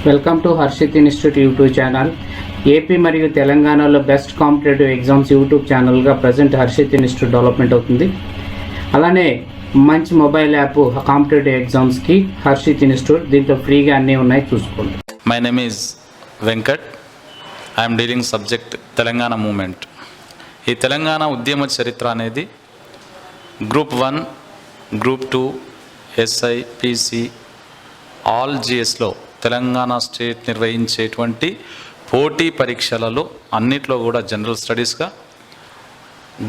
Welcome to Harshit institute YouTube channel. AP మరియు తెలంగాణలో best competitive exams YouTube ఛానల్గా present Harshit institute development అవుతుంది. అలానే మంచి మొబైల్ యాప్ కాంపిటేటివ్ ఎగ్జామ్స్కి హర్షిత్ ఇన్స్టిట్యూట్, దీంట్లో ఫ్రీగా అన్నీ ఉన్నాయి, చూసుకోండి. My name is Venkat. I'm dealing subject Telangana movement. ఈ తెలంగాణ ఉద్యమ చరిత్ర అనేది group 1, group 2, SI, PC, all జిఎస్లో తెలంగాణ స్టేట్ నిర్వహించేటువంటి పోటీ పరీక్షలలో అన్నిట్లో కూడా జనరల్ స్టడీస్గా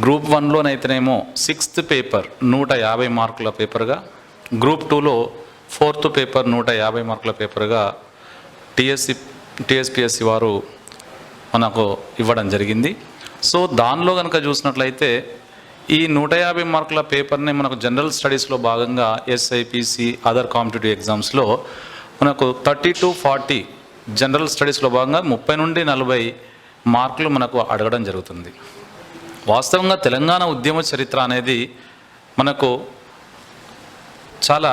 గ్రూప్ 1లోనైతేనేమో 6th పేపర్ 150 మార్కుల పేపర్గా, గ్రూప్ 2లో 4th పేపర్ 150 మార్కుల పేపర్గా టీఎస్పీఎస్సీ వారు మనకు ఇవ్వడం జరిగింది. సో దానిలో కనుక చూసినట్లయితే ఈ 150 మార్కుల పేపర్ని మనకు జనరల్ స్టడీస్లో భాగంగా ఎస్ఐపిసి అదర్ కాంపిటేటివ్ ఎగ్జామ్స్లో మనకు 30 to 40 జనరల్ స్టడీస్లో భాగంగా 30 నుండి 40 మార్కులు మనకు అడగడం జరుగుతుంది. వాస్తవంగా తెలంగాణ ఉద్యమ చరిత్ర అనేది మనకు చాలా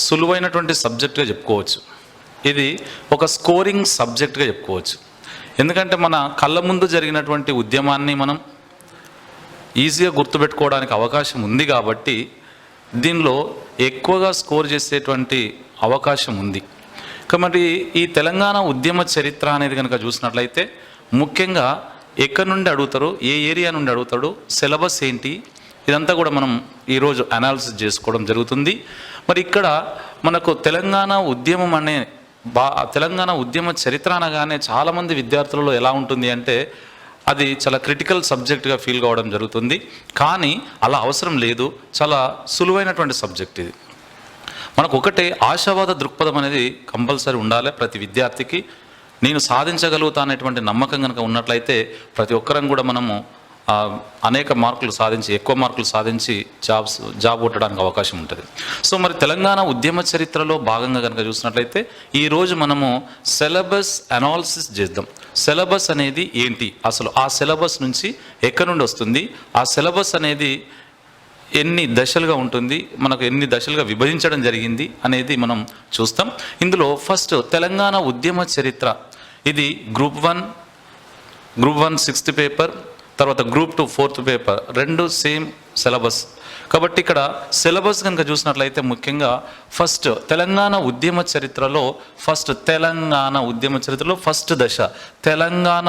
సులువైనటువంటి సబ్జెక్ట్గా చెప్పుకోవచ్చు. ఇది ఒక స్కోరింగ్ సబ్జెక్ట్గా చెప్పుకోవచ్చు. ఎందుకంటే మన కళ్ళ ముందు జరిగినటువంటి ఉద్యమాన్ని మనం ఈజీగా గుర్తుపెట్టుకోవడానికి అవకాశం ఉంది కాబట్టి దీనిలో ఎక్కువగా స్కోర్ చేసేటువంటి అవకాశం ఉంది. కాబట్టి ఈ తెలంగాణ ఉద్యమ చరిత్ర అనేది కనుక చూసినట్లయితే ముఖ్యంగా ఎక్కడి నుండి అడుగుతారు, ఏ ఏరియా నుండి అడుగుతాడు, సిలబస్ ఏంటి, ఇదంతా కూడా మనం ఈరోజు అనాలిసిస్ చేసుకోవడం జరుగుతుంది. మరి ఇక్కడ మనకు తెలంగాణ ఉద్యమం అనే తెలంగాణ ఉద్యమ చరిత్ర అనగానే చాలామంది విద్యార్థులలో ఎలా ఉంటుంది అంటే అది చాలా క్రిటికల్ సబ్జెక్ట్గా ఫీల్ కావడం జరుగుతుంది. కానీ అలా అవసరం లేదు, చాలా సులువైనటువంటి సబ్జెక్ట్ ఇది. మనకు ఒకటే ఆశావాద దృక్పథం అనేది కంపల్సరీ ఉండాలి ప్రతి విద్యార్థికి. నేను సాధించగలుగుతా అనేటువంటి నమ్మకం కనుక ఉన్నట్లయితే ప్రతి ఒక్కరం కూడా మనము అనేక మార్కులు సాధించి, ఎక్కువ మార్కులు సాధించి జాబ్ కొట్టడానికి అవకాశం ఉంటుంది. సో మరి తెలంగాణ ఉద్యమ చరిత్రలో భాగంగా కనుక చూసినట్లయితే ఈరోజు మనము సిలబస్ అనాలిసిస్ చేద్దాం. సిలబస్ అనేది ఏంటి, అసలు ఆ సిలబస్ నుంచి ఎక్కడి నుండి వస్తుంది, ఆ సిలబస్ అనేది ఎన్ని దశలుగా ఉంటుంది, మనకు ఎన్ని దశలుగా విభజించడం జరిగింది అనేది మనం చూస్తాం. ఇందులో ఫస్ట్ తెలంగాణ ఉద్యమ చరిత్ర, ఇది గ్రూప్ 1 6th పేపర్, తర్వాత గ్రూప్ 2 4th పేపర్, రెండు సేమ్ సిలబస్. కాబట్టి ఇక్కడ సిలబస్ కనుక చూసినట్లయితే ముఖ్యంగా ఫస్ట్ తెలంగాణ ఉద్యమ చరిత్రలో ఫస్ట్ దశ తెలంగాణ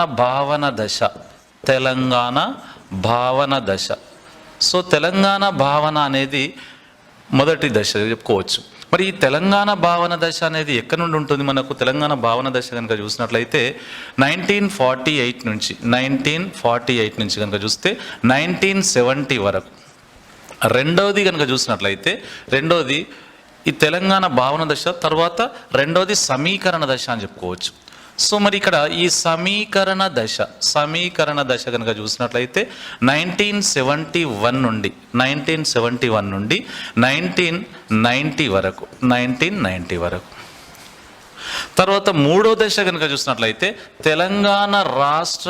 భావన దశ. సో తెలంగాణ భావన అనేది మొదటి దశ చెప్పుకోవచ్చు. మరి ఈ తెలంగాణ భావన దశ అనేది ఎక్కడి నుండి ఉంటుంది? మనకు తెలంగాణ భావన దశ కనుక చూసినట్లయితే 1948 నుంచి కనుక చూస్తే 1970 వరకు. రెండవది కనుక చూసినట్లయితే ఈ తెలంగాణ భావన దశ, తర్వాత రెండవది సమీకరణ దశ అని చెప్పుకోవచ్చు. సో మరి ఇక్కడ ఈ సమీకరణ దశ కనుక చూసినట్లయితే 1971 నుండి 1990 వరకు. తర్వాత మూడో దశ కనుక చూసినట్లయితే తెలంగాణ రాష్ట్ర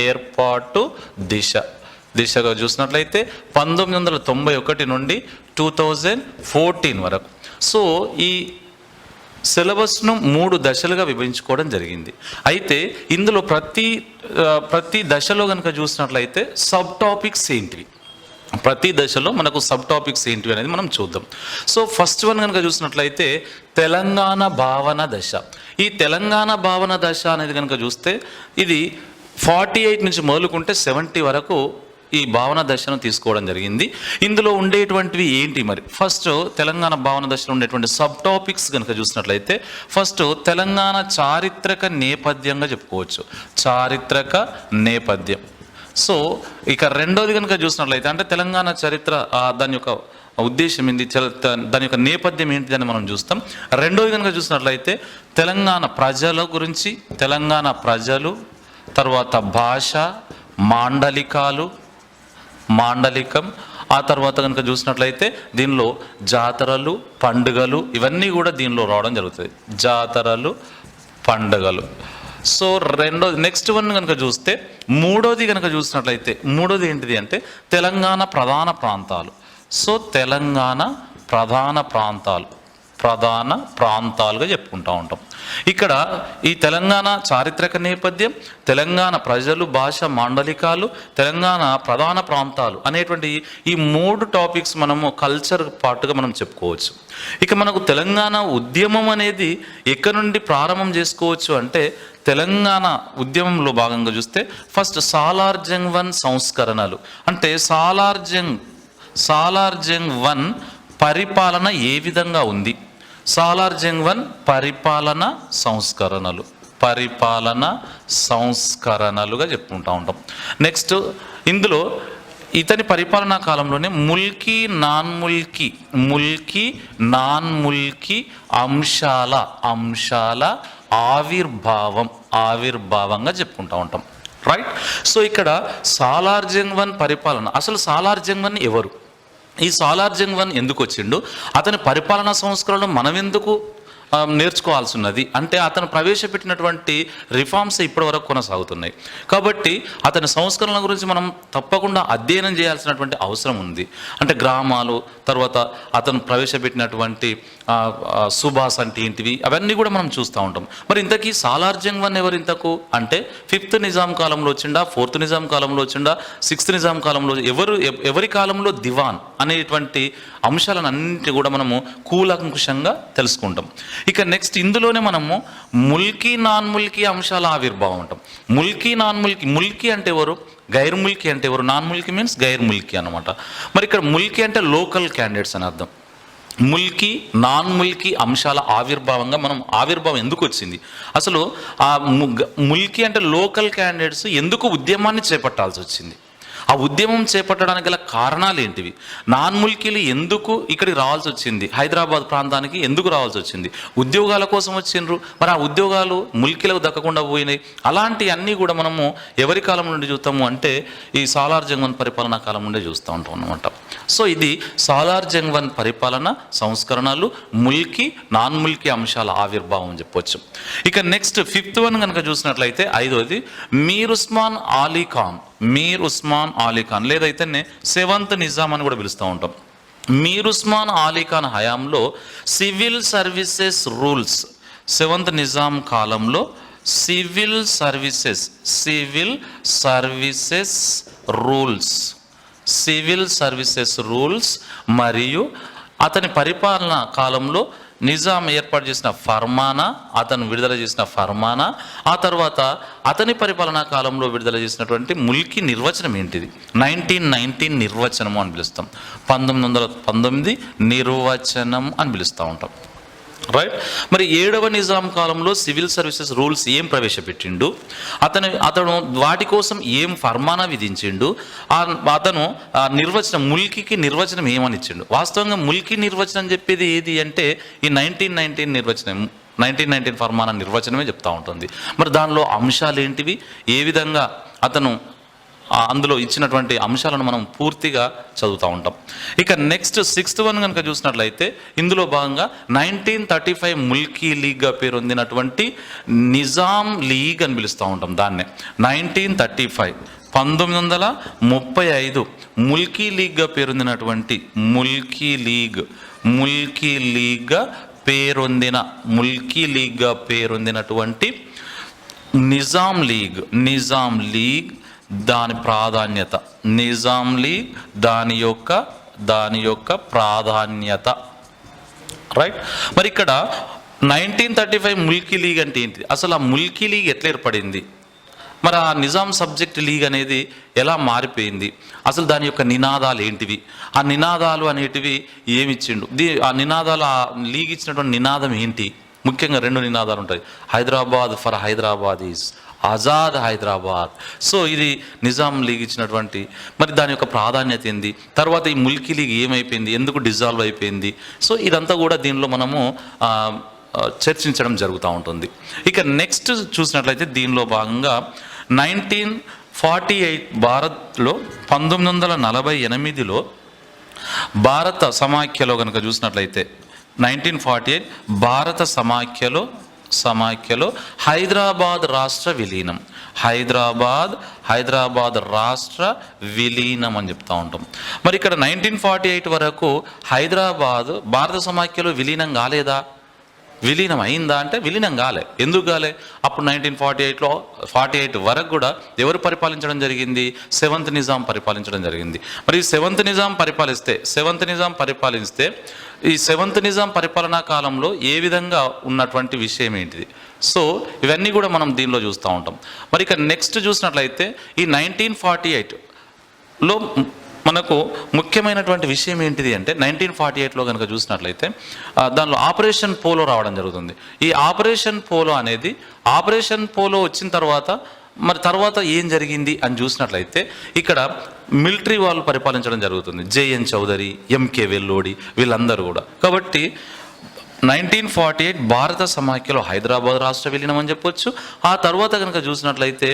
ఏర్పాటు దిశగా చూసినట్లయితే 1991 నుండి 2014 వరకు. సో ఈ సిలబస్ను 3 దశలుగా విభజించుకోవడం జరిగింది. అయితే ఇందులో ప్రతి దశలో కనుక చూసినట్లయితే సబ్ టాపిక్స్ ఏంటివి, ప్రతి దశలో మనకు సబ్ టాపిక్స్ ఏంటివి అనేది మనం చూద్దాం. సో ఫస్ట్ వన్ కనుక చూసినట్లయితే తెలంగాణ భావన దశ. ఈ తెలంగాణ భావన దశ అనేది కనుక చూస్తే ఇది 48 నుంచి మొదలుకుంటే 70 వరకు ఈ భావన దశను తీసుకోవడం జరిగింది. ఇందులో ఉండేటువంటివి ఏంటి మరి? ఫస్ట్ తెలంగాణ భావన దశలో ఉండేటువంటి సబ్ టాపిక్స్ కనుక చూసినట్లయితే ఫస్ట్ తెలంగాణ చారిత్రక నేపథ్యంగా చెప్పుకోవచ్చు, చారిత్రక నేపథ్యం. సో ఇక రెండోది కనుక చూసినట్లయితే అంటే తెలంగాణ చరిత్ర, దాని యొక్క ఉద్దేశం ఏంటి, దాని యొక్క నేపథ్యం ఏంటి అని మనం చూస్తాం. రెండోది కనుక చూసినట్లయితే తెలంగాణ ప్రజల గురించి, తెలంగాణ ప్రజలు, తర్వాత భాష, మాండలికం. ఆ తర్వాత కనుక చూసినట్లయితే దీనిలో జాతరలు, పండుగలు, ఇవన్నీ కూడా దీనిలో రావడం జరుగుతుంది, జాతరలు, పండుగలు. సో నెక్స్ట్ వన్ కనుక చూస్తే మూడోది కనుక చూసినట్లయితే మూడోది ఏంటిది అంటే తెలంగాణ ప్రధాన ప్రాంతాలు. సో తెలంగాణ ప్రధాన ప్రాంతాలుగా చెప్పుకుంటూ ఉంటాం. ఇక్కడ ఈ తెలంగాణ చారిత్రక నేపథ్యం, తెలంగాణ ప్రజలు, భాష, మాండలికాలు, తెలంగాణ ప్రధాన ప్రాంతాలు అనేటువంటి ఈ 3 టాపిక్స్ మనము కల్చర్ పార్ట్గా మనం చెప్పుకోవచ్చు. ఇక మనకు తెలంగాణ ఉద్యమం అనేది ఎక్కడి నుండి ప్రారంభం చేసుకోవచ్చు అంటే, తెలంగాణ ఉద్యమంలో భాగంగా చూస్తే ఫస్ట్ సాలార్ జంగ్ 1 సంస్కరణలు, అంటే సాలార్ జంగ్ 1 పరిపాలన ఏ విధంగా ఉంది, సాలార్ జంగ్ 1 పరిపాలన సంస్కరణలుగా చెప్పుకుంటూ ఉంటాం. నెక్స్ట్ ఇందులో ఇతని పరిపాలనా కాలంలోనే ముల్కీ నాన్ ముల్కీ అంశాల ఆవిర్భావంగా చెప్పుకుంటూ ఉంటాం. రైట్. సో ఇక్కడ సాలార్ జంగ్ 1 పరిపాలన, అసలు సాలార్ జంగ్ 1 ఎవరు, ఈ సాలార్ జంగ్ 1 ఎందుకు వచ్చిండు, అతని పరిపాలనా సంస్కరణలు మనం ఎందుకు నేర్చుకోవాల్సి ఉన్నది అంటే, అతను ప్రవేశపెట్టినటువంటి రిఫార్మ్స్ ఇప్పటి వరకు కొనసాగుతున్నాయి కాబట్టి అతని సంస్కరణల గురించి మనం తప్పకుండా అధ్యయనం చేయాల్సినటువంటి అవసరం ఉంది. అంటే గ్రామాలు, తర్వాత అతను ప్రవేశపెట్టినటువంటి సుభాష్ అంటే ఏంటివి, అవన్నీ కూడా మనం చూస్తూ ఉంటాం. మరి ఇంతకీ సాలార్ జంగ్ 1 ఎవరు ఇంతకు అంటే, 5th నిజాం కాలంలో వచ్చిండా, 4th నిజాం కాలంలో వచ్చిండా, 6th నిజాం కాలంలో, ఎవరి కాలంలో దివాన్ అనేటువంటి అంశాలను అన్నింటి కూడా మనము కూలంకుషంగా తెలుసుకుంటాం. ఇక నెక్స్ట్ ఇందులోనే మనము ముల్కీ నాన్ ముల్కీ అంశాల ఆవిర్భావం ఉంటాం. ముల్కీ అంటే ఎవరు, గైర్ ముల్కీ అంటే ఎవరు, నాన్ ముల్కీ మీన్స్ గైర్ ముల్కీ అనమాట. మరి ఇక్కడ ముల్కీ అంటే లోకల్ క్యాండిడేట్స్ అని అర్థం. ముల్కీ నాన్ ముల్కీ అంశాల ఆవిర్భావం ఎందుకు వచ్చింది, అసలు ఆ ముల్కీ అంటే లోకల్ క్యాండిడేట్స్ ఎందుకు ఉద్యమాన్ని చేపట్టాల్సి వచ్చింది, ఆ ఉద్యమం చేపట్టడానికి గల కారణాలు ఏంటివి, నాన్ ముల్కీలు ఎందుకు ఇక్కడికి రావాల్సి వచ్చింది, హైదరాబాద్ ప్రాంతానికి ఎందుకు రావాల్సి వచ్చింది, ఉద్యోగాల కోసం వచ్చిండ్రు, మరి ఆ ఉద్యోగాలు ముల్కీలకు దక్కకుండా పోయినాయి. అలాంటి అన్నీ కూడా మనము ఎవరి కాలం నుండి చూస్తాము అంటే, ఈ సాలార్ జంగ్ 1 పరిపాలనా కాలం నుండి చూస్తూ ఉంటాం అన్నమాట. సో ఇది సాలార్ జంగ్ 1 పరిపాలన సంస్కరణలు, ముల్కీ నాన్ ముల్కీ అంశాల ఆవిర్భావం చెప్పవచ్చు. ఇక నెక్స్ట్ 5th వన్ కనుక చూసినట్లయితే, 5వది మీర్ ఉస్మాన్ అలీ ఖాన్ లేదైతే 7th నిజాం అని కూడా పిలుస్తూ ఉంటాం. మీర్ ఉస్మాన్ అలీ ఖాన్ హయాంలో civil services rules, 7th Nizam కాలంలో సివిల్ సర్వీసెస్ రూల్స్ మరియు అతని పరిపాలన కాలంలో నిజాం ఏర్పాటు చేసిన విడుదల చేసిన ఫర్మానా, ఆ తర్వాత అతని పరిపాలనా కాలంలో విడుదల చేసినటువంటి ముల్కీ నిర్వచనం ఏంటిది, 1919 నిర్వచనము అని పిలుస్తాం, 1919 నిర్వచనం అని పిలుస్తూ ఉంటాం. రైట్. మరి 7వ నిజాం కాలంలో సివిల్ సర్వీసెస్ రూల్స్ ఏం ప్రవేశపెట్టిండు, అతను వాటి కోసం ఏం ఫర్మానా విధించిండు, అతను నిర్వచనం, ముల్కీకి నిర్వచనం ఏమని ఇచ్చిండు. వాస్తవంగా ముల్కీ నిర్వచనం చెప్పేది ఏది అంటే, ఈ 1919 నిర్వచనం, 1919 ఫర్మానా నిర్వచనమే చెప్తా ఉంటుంది. మరి దానిలో అంశాలు ఏంటివి, ఏ విధంగా అతను అందులో ఇచ్చినటువంటి అంశాలను మనం పూర్తిగా చదువుతూ ఉంటాం. ఇక నెక్స్ట్ 6th వన్ కనుక చూసినట్లయితే, ఇందులో భాగంగా 1935 ముల్కీ లీగ్గా పేరొందినటువంటి నిజాం లీగ్ అని పిలుస్తూ ఉంటాం దాన్నే. 1935 ముల్కీ లీగ్గా పేరొందినటువంటి ముల్కీ లీగ్గా పేరొందినటువంటి నిజాం లీగ్ దాని ప్రాధాన్యత, నిజాం లీగ్ దాని యొక్క ప్రాధాన్యత. రైట్. మరి ఇక్కడ 1935 ముల్కీ లీగ్ అంటే ఏంటి, అసలు ఆ ముల్కీ లీగ్ ఎట్లా ఏర్పడింది, మరి ఆ నిజాం సబ్జెక్ట్ లీగ్ అనేది ఎలా మారిపోయింది, అసలు దాని యొక్క నినాదాలు ఏంటివి, ఆ నినాదాలు అనేటివి ఏమిచ్చిండు, ఆ నినాదాలు, ఆ లీగ్ ఇచ్చినటువంటి నినాదం ఏంటి. ముఖ్యంగా 2 నినాదాలు ఉంటాయి, Hyderabad for Hyderabad is Azad Hyderabad. So ఇది నిజాం లీగ్ ఇచ్చినటువంటి, మరి దాని యొక్క ప్రాధాన్యత ఏంది, తర్వాత ఈ ముల్కీ లీగ్ ఏమైపోయింది, ఎందుకు డిజాల్వ్ అయిపోయింది. సో ఇదంతా కూడా దీనిలో మనము చర్చించడం జరుగుతూ ఉంటుంది. ఇక నెక్స్ట్ చూసినట్లయితే దీనిలో భాగంగా 1948 భారత్లో 1948లో భారత సమాఖ్యలో కనుక చూసినట్లయితే 1948 భారత సమాఖ్యలో హైదరాబాద్ రాష్ట్ర విలీనం. హైదరాబాద్ రాష్ట్ర విలీనం అని చెప్తా ఉంటాం. మరి ఇక్కడ 1948 వరకు హైదరాబాద్ భారత సమాఖ్యలో విలీనం కాలేదా? విలీనం అయిందా అంటే విలీనం కాలే. ఎందుకు కాలే? అప్పుడు 1948 వరకు కూడా ఎవరు పరిపాలించడం జరిగింది? సెవెంత్ నిజాం పరిపాలించడం జరిగింది. మరి సెవెంత్ నిజాం పరిపాలిస్తే ఈ సెవెంత్ నిజాం పరిపాలనా కాలంలో ఏ విధంగా ఉన్నటువంటి విషయం ఏంటిది? సో ఇవన్నీ కూడా మనం దీనిలో చూస్తూ ఉంటాం. మరి ఇక నెక్స్ట్ చూసినట్లయితే ఈ 1948లో మనకు ముఖ్యమైనటువంటి విషయం ఏంటిది అంటే 1948లో కనుక చూసినట్లయితే దానిలో ఆపరేషన్ పోలో రావడం జరుగుతుంది. ఈ ఆపరేషన్ పోలో వచ్చిన తర్వాత ఏం జరిగింది అని చూసినట్లయితే ఇక్కడ మిలిటరీ వాళ్ళు పరిపాలించడం జరుగుతుంది. జేఎన్ చౌదరి, ఎంకే వెల్లోడి వీళ్ళందరూ కూడా. కాబట్టి 1948 భారత సమాఖ్యలో హైదరాబాద్ రాష్ట్ర విలీనం అని చెప్పొచ్చు. ఆ తర్వాత కనుక చూసినట్లయితే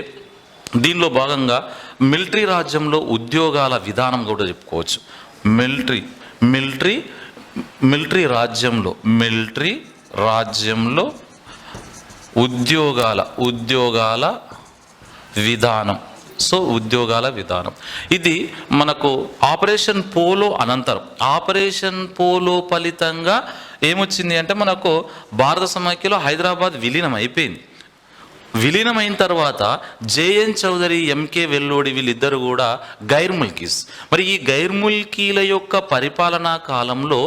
దీనిలో భాగంగా మిలిటరీ రాజ్యంలో ఉద్యోగాల విధానం కూడా చెప్పుకోవచ్చు. మిలిటరీ రాజ్యంలో ఉద్యోగాల విధానం. సో ఉద్యోగాల విధానం ఇది మనకు ఆపరేషన్ పోలో అనంతరం, ఆపరేషన్ పోలో ఫలితంగా ఏమొచ్చింది అంటే మనకు భారత సమాఖ్యలో హైదరాబాద్ విలీనం అయిపోయింది. విలీనమైన తర్వాత జేఎన్ చౌదరి, ఎంకే వెల్లోడి వీళ్ళిద్దరు కూడా గైర్ ముల్కీస్. మరి ఈ గైర్ ముల్కీల యొక్క పరిపాలనా కాలంలో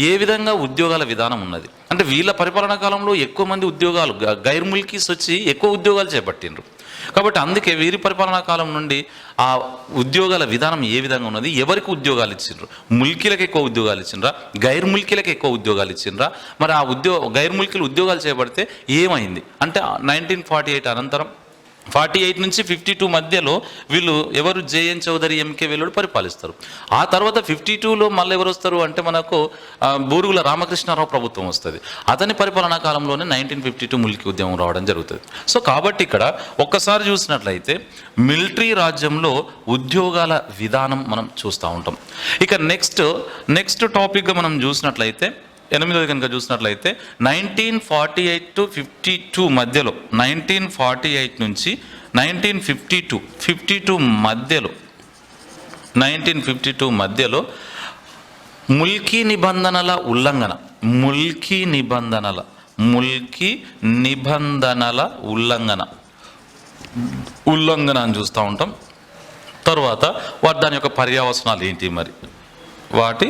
ఏ విధంగా ఉద్యోగాల విధానం ఉన్నది అంటే వీళ్ళ పరిపాలనా కాలంలో ఎక్కువ మంది గైర్ ముల్కీస్ వచ్చి ఎక్కువ ఉద్యోగాలు చేపట్టిండ్రు. కాబట్టి అందుకే వీరి పరిపాలనా కాలం నుండి ఆ ఉద్యోగాల విధానం ఏ విధంగా ఉన్నది, ఎవరికి ఉద్యోగాలు ఇచ్చిండ్రు, ముల్కీలకు ఎక్కువ ఉద్యోగాలు ఇచ్చిండ్రా, గైర్ ముల్కీలకు ఎక్కువ ఉద్యోగాలు ఇచ్చిండ్రా, మరి ఆ గైర్ ముల్కీలు ఉద్యోగాలు చేపడితే ఏమైంది అంటే 1948 అనంతరం 48 నుంచి 52 మధ్యలో వీళ్ళు ఎవరు జేఎన్ చౌదరి, ఎంకే వెల్లోడి పరిపాలిస్తారు. ఆ తర్వాత 52లో మళ్ళీ ఎవరు వస్తారు అంటే మనకు బూరుగుల రామకృష్ణారావు ప్రభుత్వం వస్తుంది. అతని పరిపాలనా కాలంలోనే 1952 ముల్కీ ఉద్యమం రావడం జరుగుతుంది. సో కాబట్టి ఇక్కడ ఒక్కసారి చూసినట్లయితే మిలిటరీ రాజ్యంలో ఉద్యోగాల విధానం మనం చూస్తూ ఉంటాం. ఇక నెక్స్ట్ టాపిక్గా మనం చూసినట్లయితే 8వ కనుక చూసినట్లయితే 1948 to 52 మధ్యలో 1948 నుంచి 1952 మధ్యలో ముల్కీ నిబంధనల ఉల్లంఘన అని చూస్తూ ఉంటాం. తర్వాత దాని యొక్క పర్యావసనాలు ఏంటి, మరి వాటి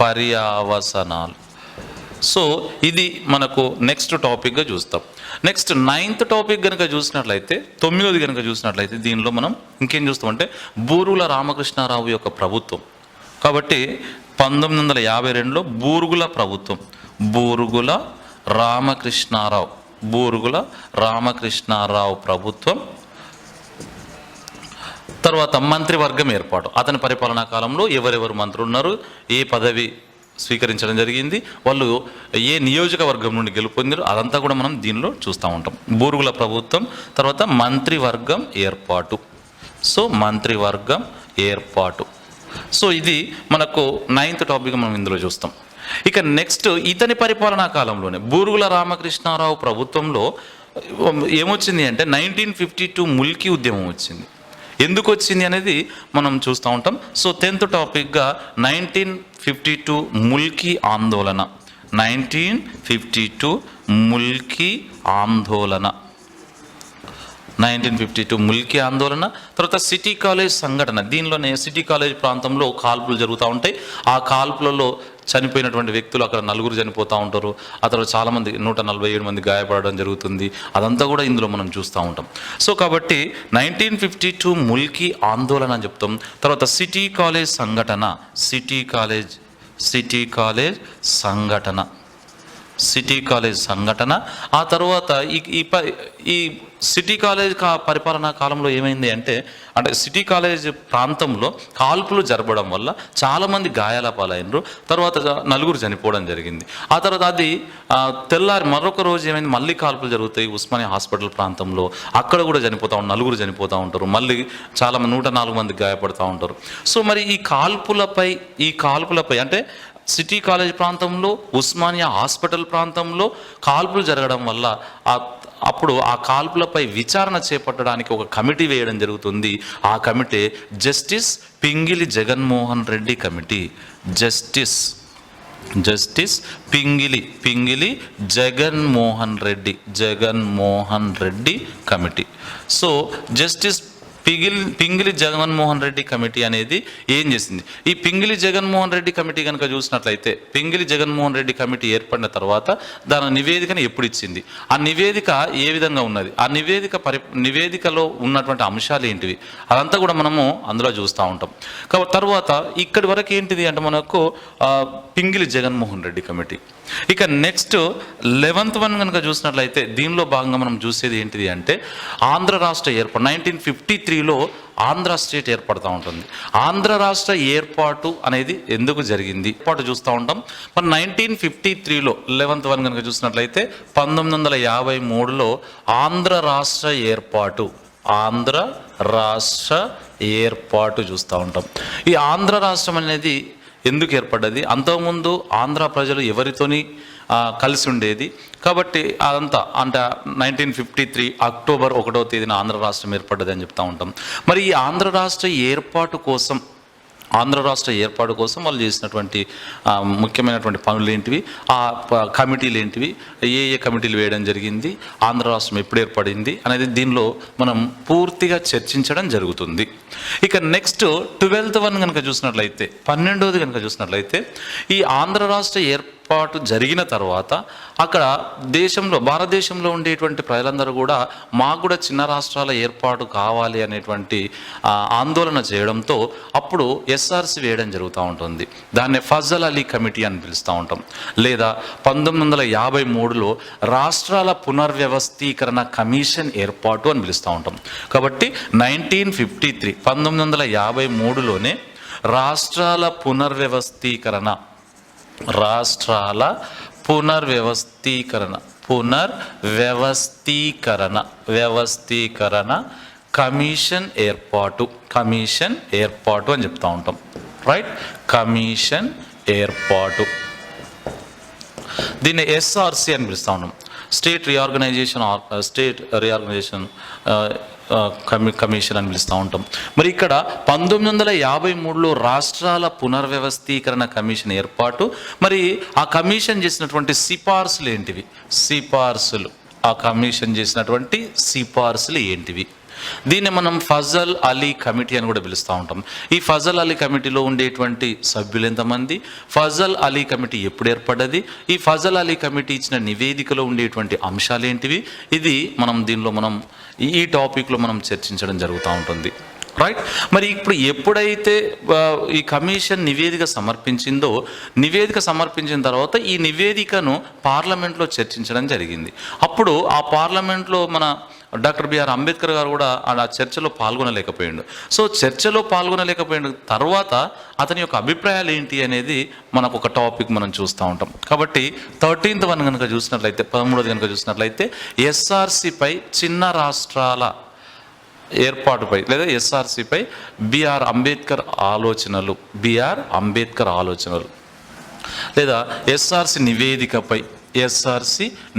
పర్యావసనాలు. సో ఇది మనకు నెక్స్ట్ టాపిక్గా చూస్తాం. నెక్స్ట్ 9th టాపిక్ కనుక చూసినట్లయితే 9ది కనుక చూసినట్లయితే దీనిలో మనం ఇంకేం చూస్తామంటే బూరుగుల రామకృష్ణారావు యొక్క ప్రభుత్వం. కాబట్టి 1952లో బూరుగుల రామకృష్ణారావు ప్రభుత్వం. తర్వాత మంత్రివర్గం ఏర్పాటు. అతని పరిపాలనా కాలంలో ఎవరెవరు మంత్రులు ఉన్నారు, ఏ పదవి స్వీకరించడం జరిగింది, వాళ్ళు ఏ నియోజకవర్గం నుండి గెలుపొందారు, అదంతా కూడా మనం దీనిలో చూస్తూ ఉంటాం. బూరుగుల ప్రభుత్వం, తర్వాత మంత్రివర్గం ఏర్పాటు. సో ఇది మనకు 9th టాపిక్ మనం ఇందులో చూస్తాం. ఇక నెక్స్ట్ ఇతని పరిపాలనా కాలంలోనే బూరుగుల రామకృష్ణారావు ప్రభుత్వంలో ఏమొచ్చింది అంటే 1952 ముల్కీ ఉద్యమం వచ్చింది. ఎందుకు వచ్చింది అనేది మనం చూస్తూ ఉంటాం. సో 10th టాపిక్గా 1952 ముల్కీ ఆందోళన. 1952 ముల్కీ ఆందోళన. తర్వాత సిటీ కాలేజ్ సంఘటన. దీనిలోనే సిటీ కాలేజ్ ప్రాంతంలో కాల్పులు జరుగుతూ ఉంటాయి. ఆ కాల్పులలో చనిపోయినటువంటి వ్యక్తులు అక్కడ 4 చనిపోతూ ఉంటారు. ఆ తర్వాత చాలామంది 147 మంది గాయపడడం జరుగుతుంది. అదంతా కూడా ఇందులో మనం చూస్తూ ఉంటాం. సో కాబట్టి 1952 ముల్కీ ఆందోళన అని చెప్తాం. తర్వాత సిటీ కాలేజ్ సంఘటన. ఆ తర్వాత ఈ సిటీ కాలేజ్ పరిపాలనా కాలంలో ఏమైంది అంటే సిటీ కాలేజ్ ప్రాంతంలో కాల్పులు జరపడం వల్ల చాలామంది గాయాల పాలైనరు. తర్వాత 4 చనిపోవడం జరిగింది. ఆ తర్వాత అది తెల్లారి మరొక రోజు ఏమైంది, మళ్ళీ కాల్పులు జరుగుతాయి ఉస్మానియా హాస్పిటల్ ప్రాంతంలో. అక్కడ కూడా 4 చనిపోతూ ఉంటారు. మళ్ళీ చాలా 104 మంది గాయపడుతూ ఉంటారు. సో మరి ఈ కాల్పులపై అంటే సిటీ కాలేజ్ ప్రాంతంలో, ఉస్మానియా హాస్పిటల్ ప్రాంతంలో కాల్పులు జరగడం వల్ల అప్పుడు ఆ కాల్పులపై విచారణ చేపట్టడానికి ఒక కమిటీ వేయడం జరుగుతుంది. ఆ committee justice Pingili Jaganmohan Reddy committee. Justice Pingili Jaganmohan Reddy committee. So justice Pingili Jaganmohan Reddy committee అనేది ఏం చేసింది? ఈ పింగిలి జగన్మోహన్ రెడ్డి కమిటీ కనుక చూసినట్లయితే, పింగిలి జగన్మోహన్ రెడ్డి కమిటీ ఏర్పడిన తర్వాత దాని నివేదికను ఎప్పుడు ఇచ్చింది, ఆ నివేదిక ఏ విధంగా ఉన్నది, ఆ నివేదికలో ఉన్నటువంటి అంశాలు ఏంటివి, అదంతా కూడా మనము అందులో చూస్తూ ఉంటాం. కాబట్టి తర్వాత ఇక్కడి వరకు ఏంటిది అంటే మనకు పింగిలి జగన్మోహన్ రెడ్డి కమిటీ. ఇక నెక్స్ట్ 11th వన్ కనుక చూసినట్లయితే దీనిలో భాగంగా మనం చూసేది ఏంటిది అంటే ఆంధ్ర రాష్ట్ర ఏర్పాటు. 1953లో ఆంధ్ర స్టేట్ ఏర్పడుతూ ఉంటుంది. ఆంధ్ర రాష్ట్ర ఏర్పాటు అనేది ఎందుకు జరిగింది ఏర్పాటు చూస్తూ ఉంటాం. మరి 1953లో 11th వన్ కనుక చూసినట్లయితే 1953లో ఆంధ్ర రాష్ట్ర ఏర్పాటు చూస్తూ ఉంటాం. ఈ ఆంధ్ర రాష్ట్రం అనేది ఎందుకు ఏర్పడ్డది? అంతకుముందు ఆంధ్ర ప్రజలు ఎవరితోని కలిసి ఉండేది కాబట్టి అదంతా అంటే 1953 అక్టోబర్ 1వ తేదీన ఆంధ్ర రాష్ట్రం ఏర్పడ్డది అని చెప్తూ ఉంటాం. మరి ఈ ఆంధ్ర రాష్ట్ర ఏర్పాటు కోసం వాళ్ళు చేసినటువంటి ముఖ్యమైనటువంటి పనులు ఏంటివి, ఆ కమిటీలు ఏంటివి, ఏ కమిటీలు వేయడం జరిగింది, ఆంధ్ర రాష్ట్రం ఎప్పుడు ఏర్పడింది అనేది దీనిలో మనం పూర్తిగా చర్చించడం జరుగుతుంది. ఇక నెక్స్ట్ 12th వన్ కనుక చూసినట్లయితే 12వది కనుక చూసినట్లయితే ఈ ఆంధ్ర రాష్ట్ర ఏర్పాటు జరిగిన తర్వాత అక్కడ భారతదేశంలో ఉండేటువంటి ప్రజలందరూ కూడా మాకు కూడా చిన్న రాష్ట్రాల ఏర్పాటు కావాలి అనేటువంటి ఆందోళన చేయడంతో అప్పుడు ఎస్ఆర్సి వేయడం జరుగుతూ ఉంటుంది. దాన్ని ఫజల్ అలీ కమిటీ అని పిలుస్తూ ఉంటాం. లేదా 1953లో రాష్ట్రాల పునర్వ్యవస్థీకరణ కమిషన్ ఏర్పాటు అని పిలుస్తూ ఉంటాం. కాబట్టి 1953లోనే రాష్ట్రాల పునర్వ్యవస్థీకరణ కమిషన్ ఏర్పాటు అని చెప్తా ఉంటాం. రైట్, కమిషన్ ఏర్పాటు. దీన్ని ఎస్ఆర్సి అని పిలుస్తూ ఉన్నాం. స్టేట్ రీఆర్గనైజేషన్ కమిషన్ అని పిలుస్తూ ఉంటాం. మరి ఇక్కడ 1953లో రాష్ట్రాల పునర్వ్యవస్థీకరణ కమిషన్ ఏర్పాటు. మరి ఆ కమిషన్ చేసినటువంటి సిఫార్సులు ఏంటివి? దీన్ని మనం ఫజల్ అలీ కమిటీ అని కూడా పిలుస్తూ ఉంటాం. ఈ ఫజల్ అలీ కమిటీలో ఉండేటువంటి సభ్యులు ఎంతమంది, ఫజల్ అలీ కమిటీ ఎప్పుడు ఏర్పడ్డది, ఈ ఫజల్ అలీ కమిటీ ఇచ్చిన నివేదికలో ఉండేటువంటి అంశాలు ఏంటివి, ఇది దీనిలో ఈ టాపిక్లో మనం చర్చించడం జరుగుతూ ఉంటుంది. రైట్. మరి ఇప్పుడు ఎప్పుడైతే ఈ కమిషన్ నివేదిక సమర్పించిన తర్వాత ఈ నివేదికను పార్లమెంట్లో చర్చించడం జరిగింది. అప్పుడు ఆ పార్లమెంట్లో మన డాక్టర్ బిఆర్ అంబేద్కర్ గారు కూడా ఆ చర్చలో పాల్గొనలేకపోయాడు. సో చర్చలో పాల్గొనలేకపోయిన తర్వాత అతని యొక్క అభిప్రాయాలు ఏంటి అనేది మనకు ఒక టాపిక్ మనం చూస్తూ ఉంటాం. కాబట్టి 13th వన్ కనుక చూసినట్లయితే 13వది కనుక చూసినట్లయితే ఎస్ఆర్సిపై చిన్న రాష్ట్రాల ఏర్పాటుపై లేదా ఎస్ఆర్సిపై బిఆర్ అంబేద్కర్ ఆలోచనలు లేదా ఎస్ఆర్సి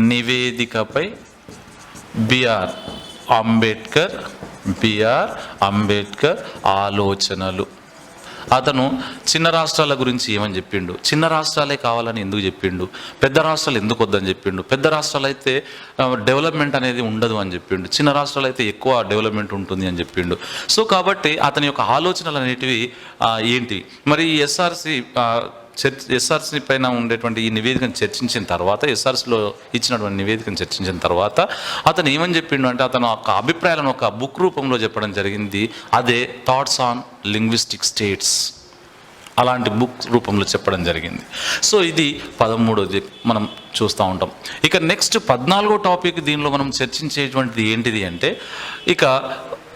నివేదికపై బిఆర్ అంబేద్కర్ ఆలోచనలు. అతను చిన్న రాష్ట్రాల గురించి ఏమని చెప్పిండు, చిన్న రాష్ట్రాలే కావాలని ఎందుకు చెప్పిండు, పెద్ద రాష్ట్రాలు ఎందుకు వద్దని చెప్పిండు, పెద్ద రాష్ట్రాలు అయితే డెవలప్మెంట్ అనేది ఉండదు అని చెప్పిండు, చిన్న రాష్ట్రాలు అయితే ఎక్కువ డెవలప్మెంట్ ఉంటుంది అని చెప్పిండు. సో కాబట్టి అతని యొక్క ఆలోచనలు అనేటివి ఏంటి, మరి ఈ ఎస్ఆర్సి పైన ఉండేటువంటి ఈ నివేదికను చర్చించిన తర్వాత, ఎస్ఆర్సిలో ఇచ్చినటువంటి నివేదికను చర్చించిన తర్వాత అతను ఏమని చెప్పిండు అంటే అతను ఒక అభిప్రాయాలను ఒక బుక్ రూపంలో చెప్పడం జరిగింది. అదే థాట్స్ ఆన్ లింగ్విస్టిక్ స్టేట్స్, అలాంటి బుక్ రూపంలో చెప్పడం జరిగింది. సో ఇది 13వది మనం చూస్తూ ఉంటాం. ఇక నెక్స్ట్ 14వ టాపిక్ దీనిలో మనం చర్చించేటువంటిది ఏంటిది అంటే ఇక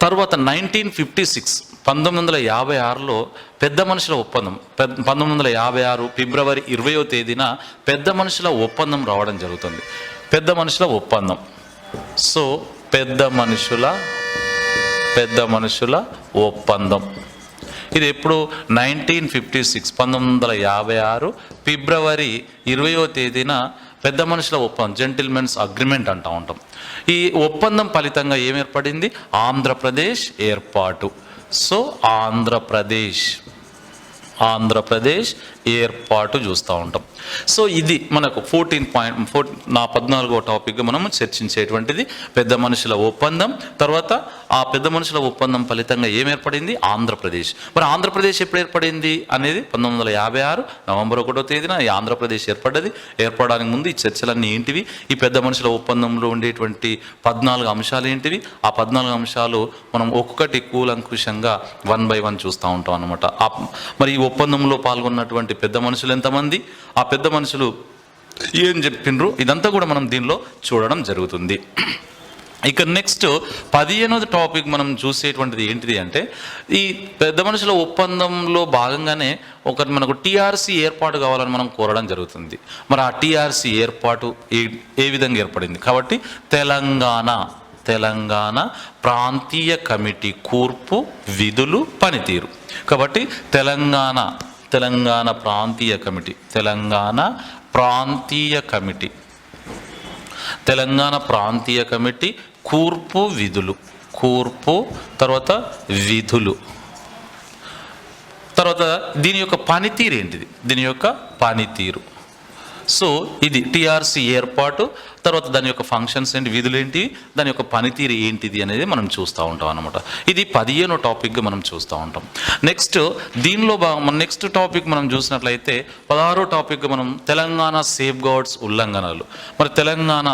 తర్వాత 1956లో పెద్ద మనుషుల ఒప్పందం, 1956 ఫిబ్రవరి 20వ తేదీన పెద్ద మనుషుల ఒప్పందం రావడం జరుగుతుంది. పెద్ద మనుషుల ఒప్పందం. సో పెద్ద మనుషుల ఒప్పందం ఇది ఎప్పుడు 1956 ఫిబ్రవరి 20వ తేదీన పెద్ద మనుషుల ఒప్పందం, జెంటిల్మెన్స్ అగ్రిమెంట్ అంటూ ఉంటాం. ఈ ఒప్పందం ఫలితంగా ఏం ఏర్పడింది? ఆంధ్రప్రదేశ్ ఏర్పాటు. సో ఆంధ్రప్రదేశ్ ఏర్పాటు చూస్తూ ఉంటాం. సో ఇది మనకు 14వ టాపిక్గా మనము చర్చించేటువంటిది పెద్ద మనుషుల ఒప్పందం. తర్వాత ఆ పెద్ద మనుషుల ఒప్పందం ఫలితంగా ఏం ఏర్పడింది? ఆంధ్రప్రదేశ్. మరి ఆంధ్రప్రదేశ్ ఎప్పుడు ఏర్పడింది అనేది 1956 నవంబర్ 1వ తేదీన ఈ ఆంధ్రప్రదేశ్ ఏర్పడ్డది. ఏర్పడడానికి ముందు ఈ చర్చలన్నీ ఏంటివి? ఈ పెద్ద మనుషుల ఒప్పందంలో ఉండేటువంటి 14 అంశాలు ఏంటివి? ఆ 14 అంశాలు మనం ఒక్కొక్కటి కూలంకుషంగా 1 by 1 చూస్తూ ఉంటాం అన్నమాట. మరి ఈ ఒప్పందంలో పాల్గొన్నటువంటి పెద్ద మనుషులు ఎంతమంది, ఆ పెద్ద మనుషులు ఏం చెప్పిండ్రు, ఇదంతా కూడా మనం దీనిలో చూడడం జరుగుతుంది. ఇక నెక్స్ట్ 15వ టాపిక్ మనం చూసేటువంటిది ఏంటిది అంటే, ఈ పెద్ద మనుషుల ఒప్పందంలో భాగంగానే మనకు టీఆర్సీ ఏర్పాటు కావాలని మనం కోరడం జరుగుతుంది. మరి ఆ టీఆర్సీ ఏర్పాటు ఏ విధంగా ఏర్పడింది? కాబట్టి తెలంగాణ ప్రాంతీయ కమిటీ కూర్పు, విధులు, పనితీరు. కాబట్టి తెలంగాణ ప్రాంతీయ కమిటీ, తెలంగాణ ప్రాంతీయ కమిటీ కూర్పు, విధులు, తర్వాత విధులు, తర్వాత దీని యొక్క పనితీరు ఏంటిది? దీని యొక్క పనితీరు. సో ఇది టీఆర్సీ ఏర్పాటు, తర్వాత దాని యొక్క ఫంక్షన్స్ ఏంటి, విధులు ఏంటి, దాని యొక్క పనితీరు ఏంటిది అనేది మనం చూస్తూ ఉంటాం అన్నమాట. ఇది 15వ టాపిక్గా మనం చూస్తూ ఉంటాం. నెక్స్ట్ దీనిలో నెక్స్ట్ టాపిక్ మనం చూసినట్లయితే 16వ టాపిక్గా మనం తెలంగాణ సేఫ్ గార్డ్స్ ఉల్లంఘనలు. మరి తెలంగాణ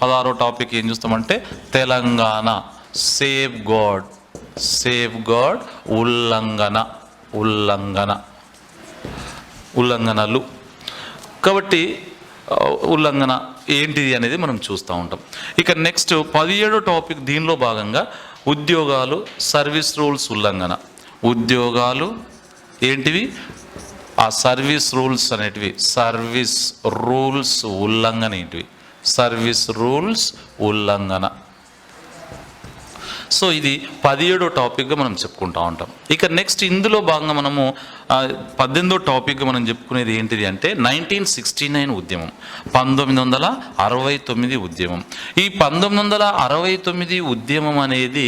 16వ టాపిక్ ఏం చూస్తామంటే తెలంగాణ సేఫ్ గార్డ్ ఉల్లంఘనలు. కాబట్టి ఉల్లంఘన ఏంటిది అనేది మనం చూస్తూ ఉంటాం. ఇక నెక్స్ట్ 17వ టాపిక్ దీనిలో భాగంగా ఉద్యోగాలు, సర్వీస్ రూల్స్ ఉల్లంఘన. ఉద్యోగాలు ఏంటివి? ఆ సర్వీస్ రూల్స్ అనేటివి, సర్వీస్ రూల్స్ ఉల్లంఘన ఏంటివి? సర్వీస్ రూల్స్ ఉల్లంఘన. సో ఇది 17వ టాపిక్గా మనం చెప్పుకుంటూ ఉంటాం. ఇక నెక్స్ట్ ఇందులో భాగంగా మనము 18వ టాపిక్గా మనం చెప్పుకునేది ఏంటిది అంటే 1969 ఉద్యమం, 1969 ఉద్యమం. ఈ 1969 ఉద్యమం అనేది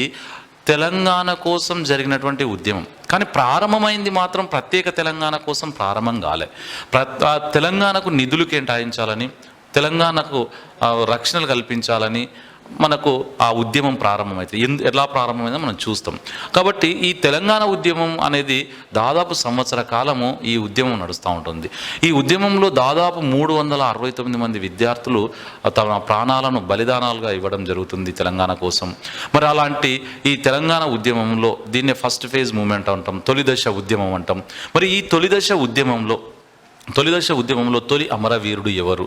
తెలంగాణ కోసం జరిగినటువంటి ఉద్యమం. కానీ ప్రారంభమైంది మాత్రం ప్రత్యేక తెలంగాణ కోసం ప్రారంభం కాలే. తెలంగాణకు నిధులు కేటాయించాలని, తెలంగాణకు రక్షణలు కల్పించాలని మనకు ఆ ఉద్యమం ప్రారంభమవుతుంది. ఎలా ప్రారంభమైందో మనం చూస్తాం. కాబట్టి ఈ తెలంగాణ ఉద్యమం అనేది దాదాపు సంవత్సర కాలము ఈ ఉద్యమం నడుస్తూ ఉంటుంది. ఈ ఉద్యమంలో దాదాపు 369 మంది విద్యార్థులు తమ ప్రాణాలను బలిదానాలుగా ఇవ్వడం జరుగుతుంది తెలంగాణ కోసం. మరి అలాంటి ఈ తెలంగాణ ఉద్యమంలో దీన్నే ఫస్ట్ ఫేజ్ మూమెంట్ అంటాం, తొలి దశ ఉద్యమం అంటాం. మరి ఈ తొలి దశ ఉద్యమంలో తొలి అమరవీరుడు ఎవరు?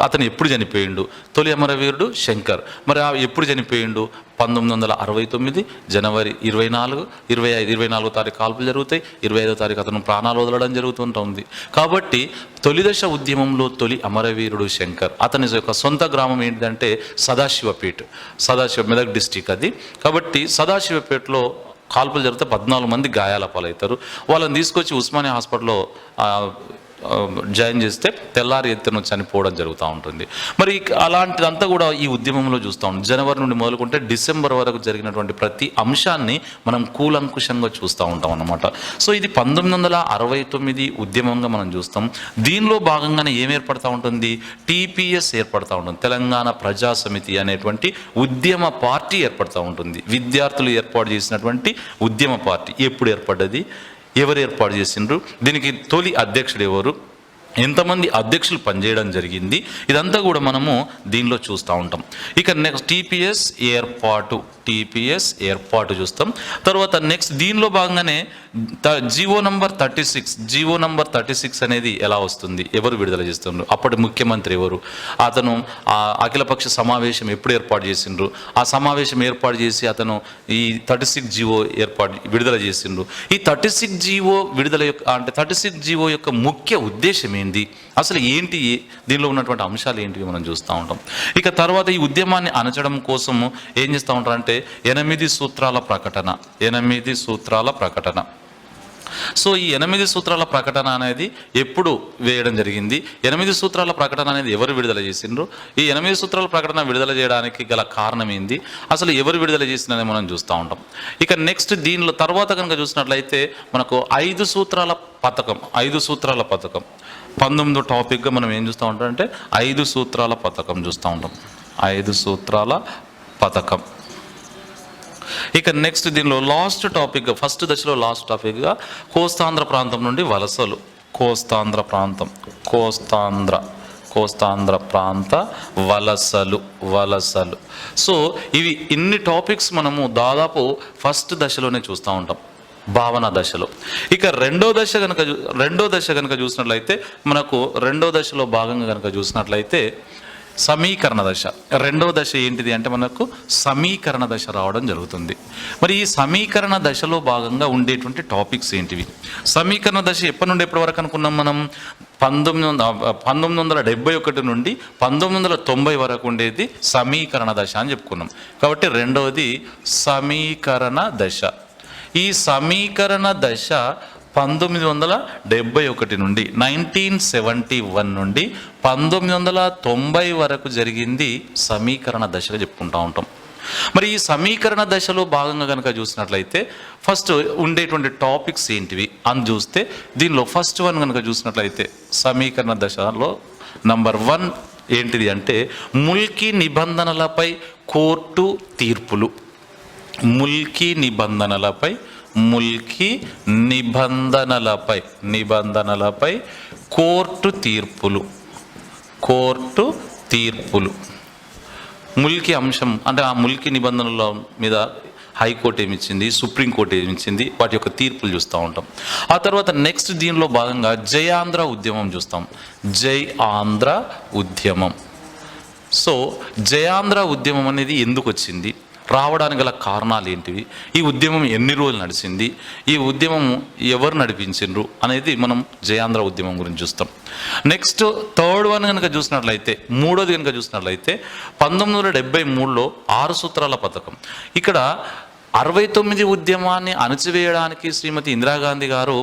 అతను ఎప్పుడు చనిపోయిండు? తొలి అమరవీరుడు శంకర్. మరి ఎప్పుడు చనిపోయిండు? 1969 జనవరి 24, 25 తారీఖు కాల్పులు జరుగుతాయి. 25వ తారీఖు అతను ప్రాణాలు వదలడం జరుగుతుంటుంది. కాబట్టి తొలి దశ ఉద్యమంలో తొలి అమరవీరుడు శంకర్. అతని యొక్క సొంత గ్రామం ఏంటిదంటే సదాశివపేట, మెదక్ డిస్టిక్ అది. కాబట్టి సదాశివపేటలో కాల్పులు జరిగితే 14 మంది గాయాల పాలవుతారు. వాళ్ళని తీసుకొచ్చి ఉస్మానియా హాస్పిటల్లో జాయిన్ చేస్తే తెల్లారి ఎత్తున చనిపోవడం జరుగుతూ ఉంటుంది. మరి అలాంటిదంతా కూడా ఈ ఉద్యమంలో చూస్తూ ఉంటాం. జనవరి నుండి మొదలుకుంటే డిసెంబర్ వరకు జరిగినటువంటి ప్రతి అంశాన్ని మనం కూలంకుషంగా చూస్తూ ఉంటాం అన్నమాట. సో ఇది 1969 ఉద్యమంగా మనం చూస్తాం. దీనిలో భాగంగానే ఏం ఏర్పడతా ఉంటుంది? టీపీఎస్ ఏర్పడతా ఉంటుంది, తెలంగాణ ప్రజా సమితి అనేటువంటి ఉద్యమ పార్టీ ఏర్పడతా ఉంటుంది. విద్యార్థులు ఏర్పాటు చేసినటువంటి ఉద్యమ పార్టీ. ఎప్పుడు ఏర్పడ్డది? ఎవరు ఏర్పాటు చేసిండ్రు? దీనికి తొలి అధ్యక్షుడు ఎవరు? ఎంతమంది అధ్యక్షులు పనిచేయడం జరిగింది? ఇదంతా కూడా మనము దీనిలో చూస్తూ ఉంటాం. ఇక నెక్స్ట్ టీపీఎస్ ఏర్పాటు చూస్తాం. తర్వాత నెక్స్ట్ దీనిలో భాగంగానే జీవో నంబర్ 36 అనేది ఎలా వస్తుంది? ఎవరు విడుదల చేస్తున్నారు? అప్పటి ముఖ్యమంత్రి ఎవరు? అతను ఆ అఖిలపక్ష సమావేశం ఎప్పుడు ఏర్పాటు చేసిండ్రు? ఆ సమావేశం ఏర్పాటు చేసి అతను ఈ 36 జీవో విడుదల చేసిండ్రు. ఈ 36 జీవో విడుదల యొక్క 36 జీవో యొక్క ముఖ్య ఉద్దేశం ఏంటి? అసలు ఏంటి? దీనిలో ఉన్నటువంటి అంశాలు ఏంటివి మనం చూస్తూ ఉంటాం. ఇక తర్వాత ఈ ఉద్యమాన్ని అణచడం కోసము ఏం చేస్తూ ఉంటారంటే 8 సూత్రాల ప్రకటన. సో ఈ 8 సూత్రాల ప్రకటన అనేది ఎప్పుడు వేయడం జరిగింది, 8 సూత్రాల ప్రకటన అనేది ఎవరు విడుదల చేసిండ్రు, ఈ 8 సూత్రాల ప్రకటన విడుదల చేయడానికి గల కారణం ఏంది, అసలు ఎవరు విడుదల చేసినది మనం చూస్తూ ఉంటాం. ఇక నెక్స్ట్ దీనిలో తర్వాత కనుక చూసినట్లయితే మనకు 5 సూత్రాల పథకం 19వ టాపిక్గా మనం ఏం చూస్తూ ఉంటాం అంటే 5 సూత్రాల పథకం చూస్తూ ఉంటాం. 5 సూత్రాల పథకం. ఇక నెక్స్ట్ దీనిలో లాస్ట్ టాపిక్గా ఫస్ట్ దశలో లాస్ట్ టాపిక్గా కోస్తాంధ్ర ప్రాంతం నుండి వలసలు. కోస్తాంధ్ర ప్రాంత వలసలు. సో ఇన్ని టాపిక్స్ మనము దాదాపు ఫస్ట్ దశలోనే చూస్తూ ఉంటాం, భావన దశలో. ఇక రెండో దశ కనుక చూసినట్లయితే మనకు రెండో దశలో భాగంగా కనుక చూసినట్లయితే సమీకరణ దశ. రెండో దశ ఏంటిది అంటే మనకు సమీకరణ దశ రావడం జరుగుతుంది. మరి ఈ సమీకరణ దశలో భాగంగా ఉండేటువంటి టాపిక్స్ ఏంటివి? సమీకరణ దశ ఎప్పటి నుండి ఎప్పటి వరకు అనుకున్నాం మనం? 1971 నుండి 1990 వరకు ఉండేది సమీకరణ దశ అని చెప్పుకున్నాం. కాబట్టి రెండవది సమీకరణ దశ. ఈ సమీకరణ దశ 1971 నుండి 1971 నుండి 1990 వరకు జరిగింది సమీకరణ దశగా చెప్పుకుంటూ ఉంటాం. మరి ఈ సమీకరణ దశలో భాగంగా కనుక చూసినట్లయితే ఫస్ట్ ఉండేటువంటి టాపిక్స్ ఏంటివి అని చూస్తే దీనిలో ఫస్ట్ వన్ కనుక చూసినట్లయితే సమీకరణ దశలో నంబర్ 1 ఏంటిది అంటే ముల్కీ నిబంధనలపై కోర్టు తీర్పులు. ముల్కీ నిబంధనలపై కోర్టు తీర్పులు. ముల్కీ అంశం అంటే ఆ ముల్కీ నిబంధనల మీద హైకోర్టు ఏమిచ్చింది, సుప్రీంకోర్టు ఏమిచ్చింది, వాటి యొక్క తీర్పులు చూస్తూ ఉంటాం. ఆ తర్వాత నెక్స్ట్ దీనిలో భాగంగా జై ఆంధ్ర ఉద్యమం చూస్తాం. జై ఆంధ్ర ఉద్యమం. సో జై ఆంధ్ర ఉద్యమం అనేది ఎందుకు వచ్చింది, రావడానికి గల కారణాలు ఏంటివి, ఈ ఉద్యమం ఎన్ని రోజులు నడిచింది, ఈ ఉద్యమం ఎవరు నడిపించిండ్రు అనేది మనం జయాంధ్ర ఉద్యమం గురించి చూస్తాం. నెక్స్ట్ థర్డ్ వన్ కనుక చూసినట్లయితే మూడోది కనుక చూసినట్లయితే 1973లో 6 సూత్రాల పథకం. ఇక్కడ 69 ఉద్యమాన్ని అణచివేయడానికి శ్రీమతి ఇందిరాగాంధీ గారు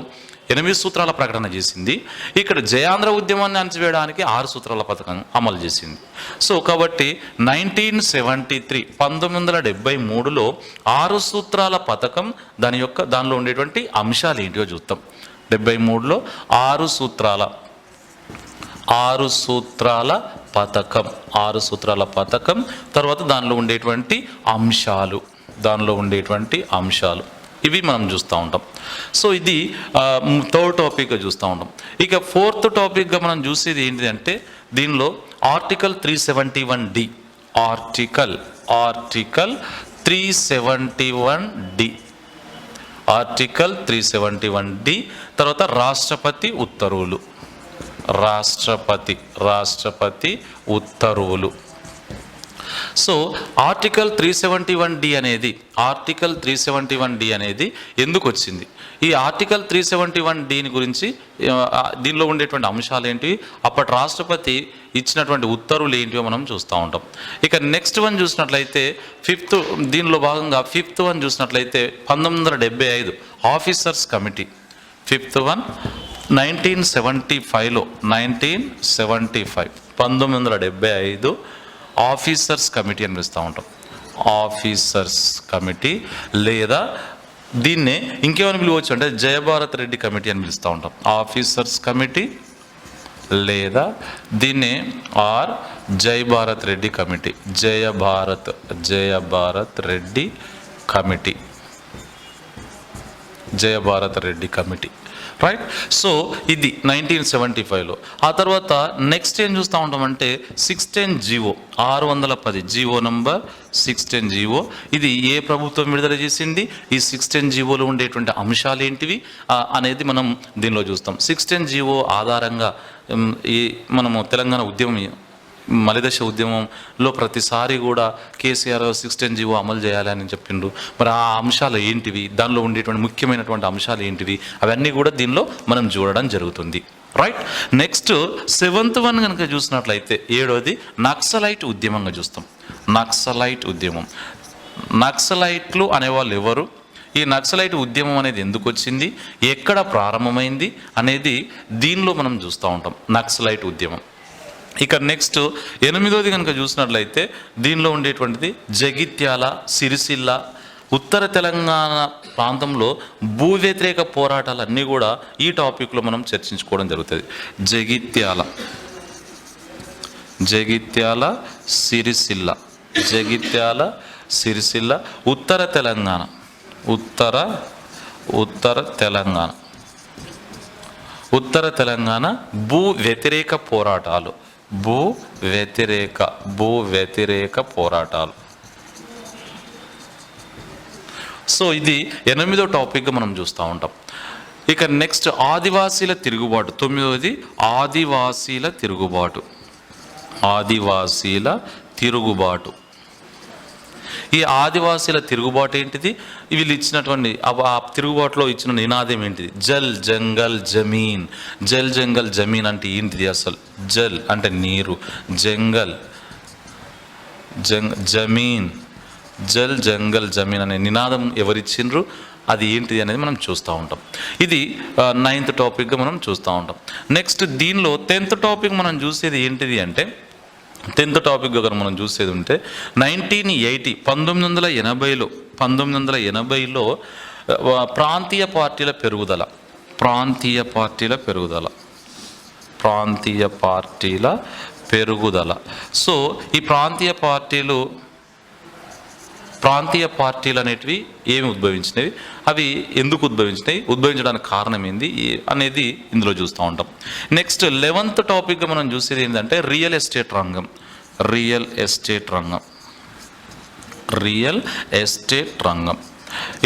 8 సూత్రాల ప్రకటన చేసింది. ఇక్కడ జయాంధ్ర ఉద్యమాన్ని అణచివేయడానికి 6 సూత్రాల పథకం అమలు చేసింది. సో కాబట్టి 1973లో 6 సూత్రాల పథకం దానిలో ఉండేటువంటి అంశాలు ఏంటివో చూద్దాం. 73లో 6 సూత్రాల పథకం తర్వాత దానిలో ఉండేటువంటి అంశాలు ఇవి మనం చూస్తూ ఉంటాం. సో ఇది థర్డ్ టాపిక్గా చూస్తూ ఉంటాం. ఇక ఫోర్త్ టాపిక్గా మనం చూసేది ఏంటి అంటే దీనిలో ఆర్టికల్ 371D ఆర్టికల్ 371D తర్వాత రాష్ట్రపతి ఉత్తర్వులు. సో ఆర్టికల్ 371D అనేది ఎందుకు వచ్చింది, ఈ ఆర్టికల్ 371D గురించి దీనిలో ఉండేటువంటి అంశాలు ఏంటి, అప్పటి రాష్ట్రపతి ఇచ్చినటువంటి ఉత్తర్వులు ఏంటివో మనం చూస్తూ ఉంటాం. ఇక నెక్స్ట్ వన్ చూసినట్లయితే దీనిలో భాగంగా ఫిఫ్త్ వన్ చూసినట్లయితే 1975 officers committee. Fifth one 1975 officers committee అని పిలుస్తూ ఉంటాం. ఆఫీసర్స్ కమిటీ లేదా దీన్నే ఇంకేమని పిలవచ్చు అంటే జయభారత్ రెడ్డి కమిటీ అని పిలుస్తూ ఉంటాం. ఆఫీసర్స్ కమిటీ లేదా దీన్నే Jayabharat Reddy committee. Jayabharat Reddy committee. Right. So ఇది 1975లో. ఆ తర్వాత నెక్స్ట్ ఏం చూస్తూ ఉంటామంటే 610 జీవో 610 జీవో నంబర్ 610 జీవో. ఇది ఏ ప్రభుత్వం విడుదల చేసింది, ఈ 610 జీవోలో ఉండేటువంటి అంశాలు ఏంటివి అనేది మనం దీనిలో చూస్తాం. 610 జీవో ఆధారంగా మనము తెలంగాణ ఉద్యమం మలిదశ ఉద్యమంలో ప్రతిసారి కూడా కేసీఆర్ 610 జీవో అమలు చేయాలని చెప్పిండ్రు. మరి ఆ అంశాలు ఏంటివి, దానిలో ఉండేటువంటి ముఖ్యమైనటువంటి అంశాలు ఏంటివి, అవన్నీ కూడా దీనిలో మనం చూడడం జరుగుతుంది. రైట్. నెక్స్ట్ 7th వన్ కనుక చూసినట్లయితే 7వది నక్సలైట్ ఉద్యమంగా చూస్తాం. నక్సలైట్లు అనేవాళ్ళు ఎవరు, ఈ నక్సలైట్ ఉద్యమం అనేది ఎందుకు వచ్చింది, ఎక్కడ ప్రారంభమైంది అనేది దీనిలో మనం చూస్తూ ఉంటాం, నక్సలైట్ ఉద్యమం. ఇక నెక్స్ట్ 8వది కనుక చూసినట్లయితే దీనిలో ఉండేటువంటిది జగిత్యాల, సిరిసిల్ల, ఉత్తర తెలంగాణ ప్రాంతంలో భూ వ్యతిరేక పోరాటాలన్నీ కూడా ఈ టాపిక్లో మనం చర్చించుకోవడం జరుగుతుంది. జగిత్యాల, సిరిసిల్ల, ఉత్తర తెలంగాణ భూ వ్యతిరేక పోరాటాలు, భూ వ్యతిరేక పోరాటాలు. సో ఇది 8వ టాపిక్గా మనం చూస్తూ ఉంటాం. ఇక నెక్స్ట్ ఆదివాసీల తిరుగుబాటు, 9వది ఆదివాసీల తిరుగుబాటు. ఈ ఆదివాసీల తిరుగుబాటు ఏంటిది, వీళ్ళు ఇచ్చినటువంటి ఆ తిరుగుబాటులో ఇచ్చిన నినాదం ఏంటిది, జల్ జంగల్ జమీన్. జల్ జంగల్ జమీన్ అంటే ఏంటిది, అసలు జల్ అంటే నీరు, జంగల్ జమీన్, జల్ జంగల్ జమీన్ అనే నినాదం ఎవరిచ్చిండ్రు, అది ఏంటిది అనేది మనం చూస్తూ ఉంటాం. ఇది 9th టాపిక్గా మనం చూస్తూ ఉంటాం. నెక్స్ట్ దీనిలో 10th టాపిక్ మనం చూసేది ఏంటిది అంటే, 10th టాపిక్ కనుక మనం చూసేది ఉంటే 1980లో ప్రాంతీయ పార్టీల పెరుగుదల. సో ఈ ప్రాంతీయ పార్టీలు అనేటివి ఏమి ఉద్భవించినవి, అవి ఎందుకు ఉద్భవించడానికి కారణం ఏంది అనేది ఇందులో చూస్తూ ఉంటాం. నెక్స్ట్ 11th టాపిక్గా మనం చూసేది ఏంటంటే రియల్ ఎస్టేట్ రంగం.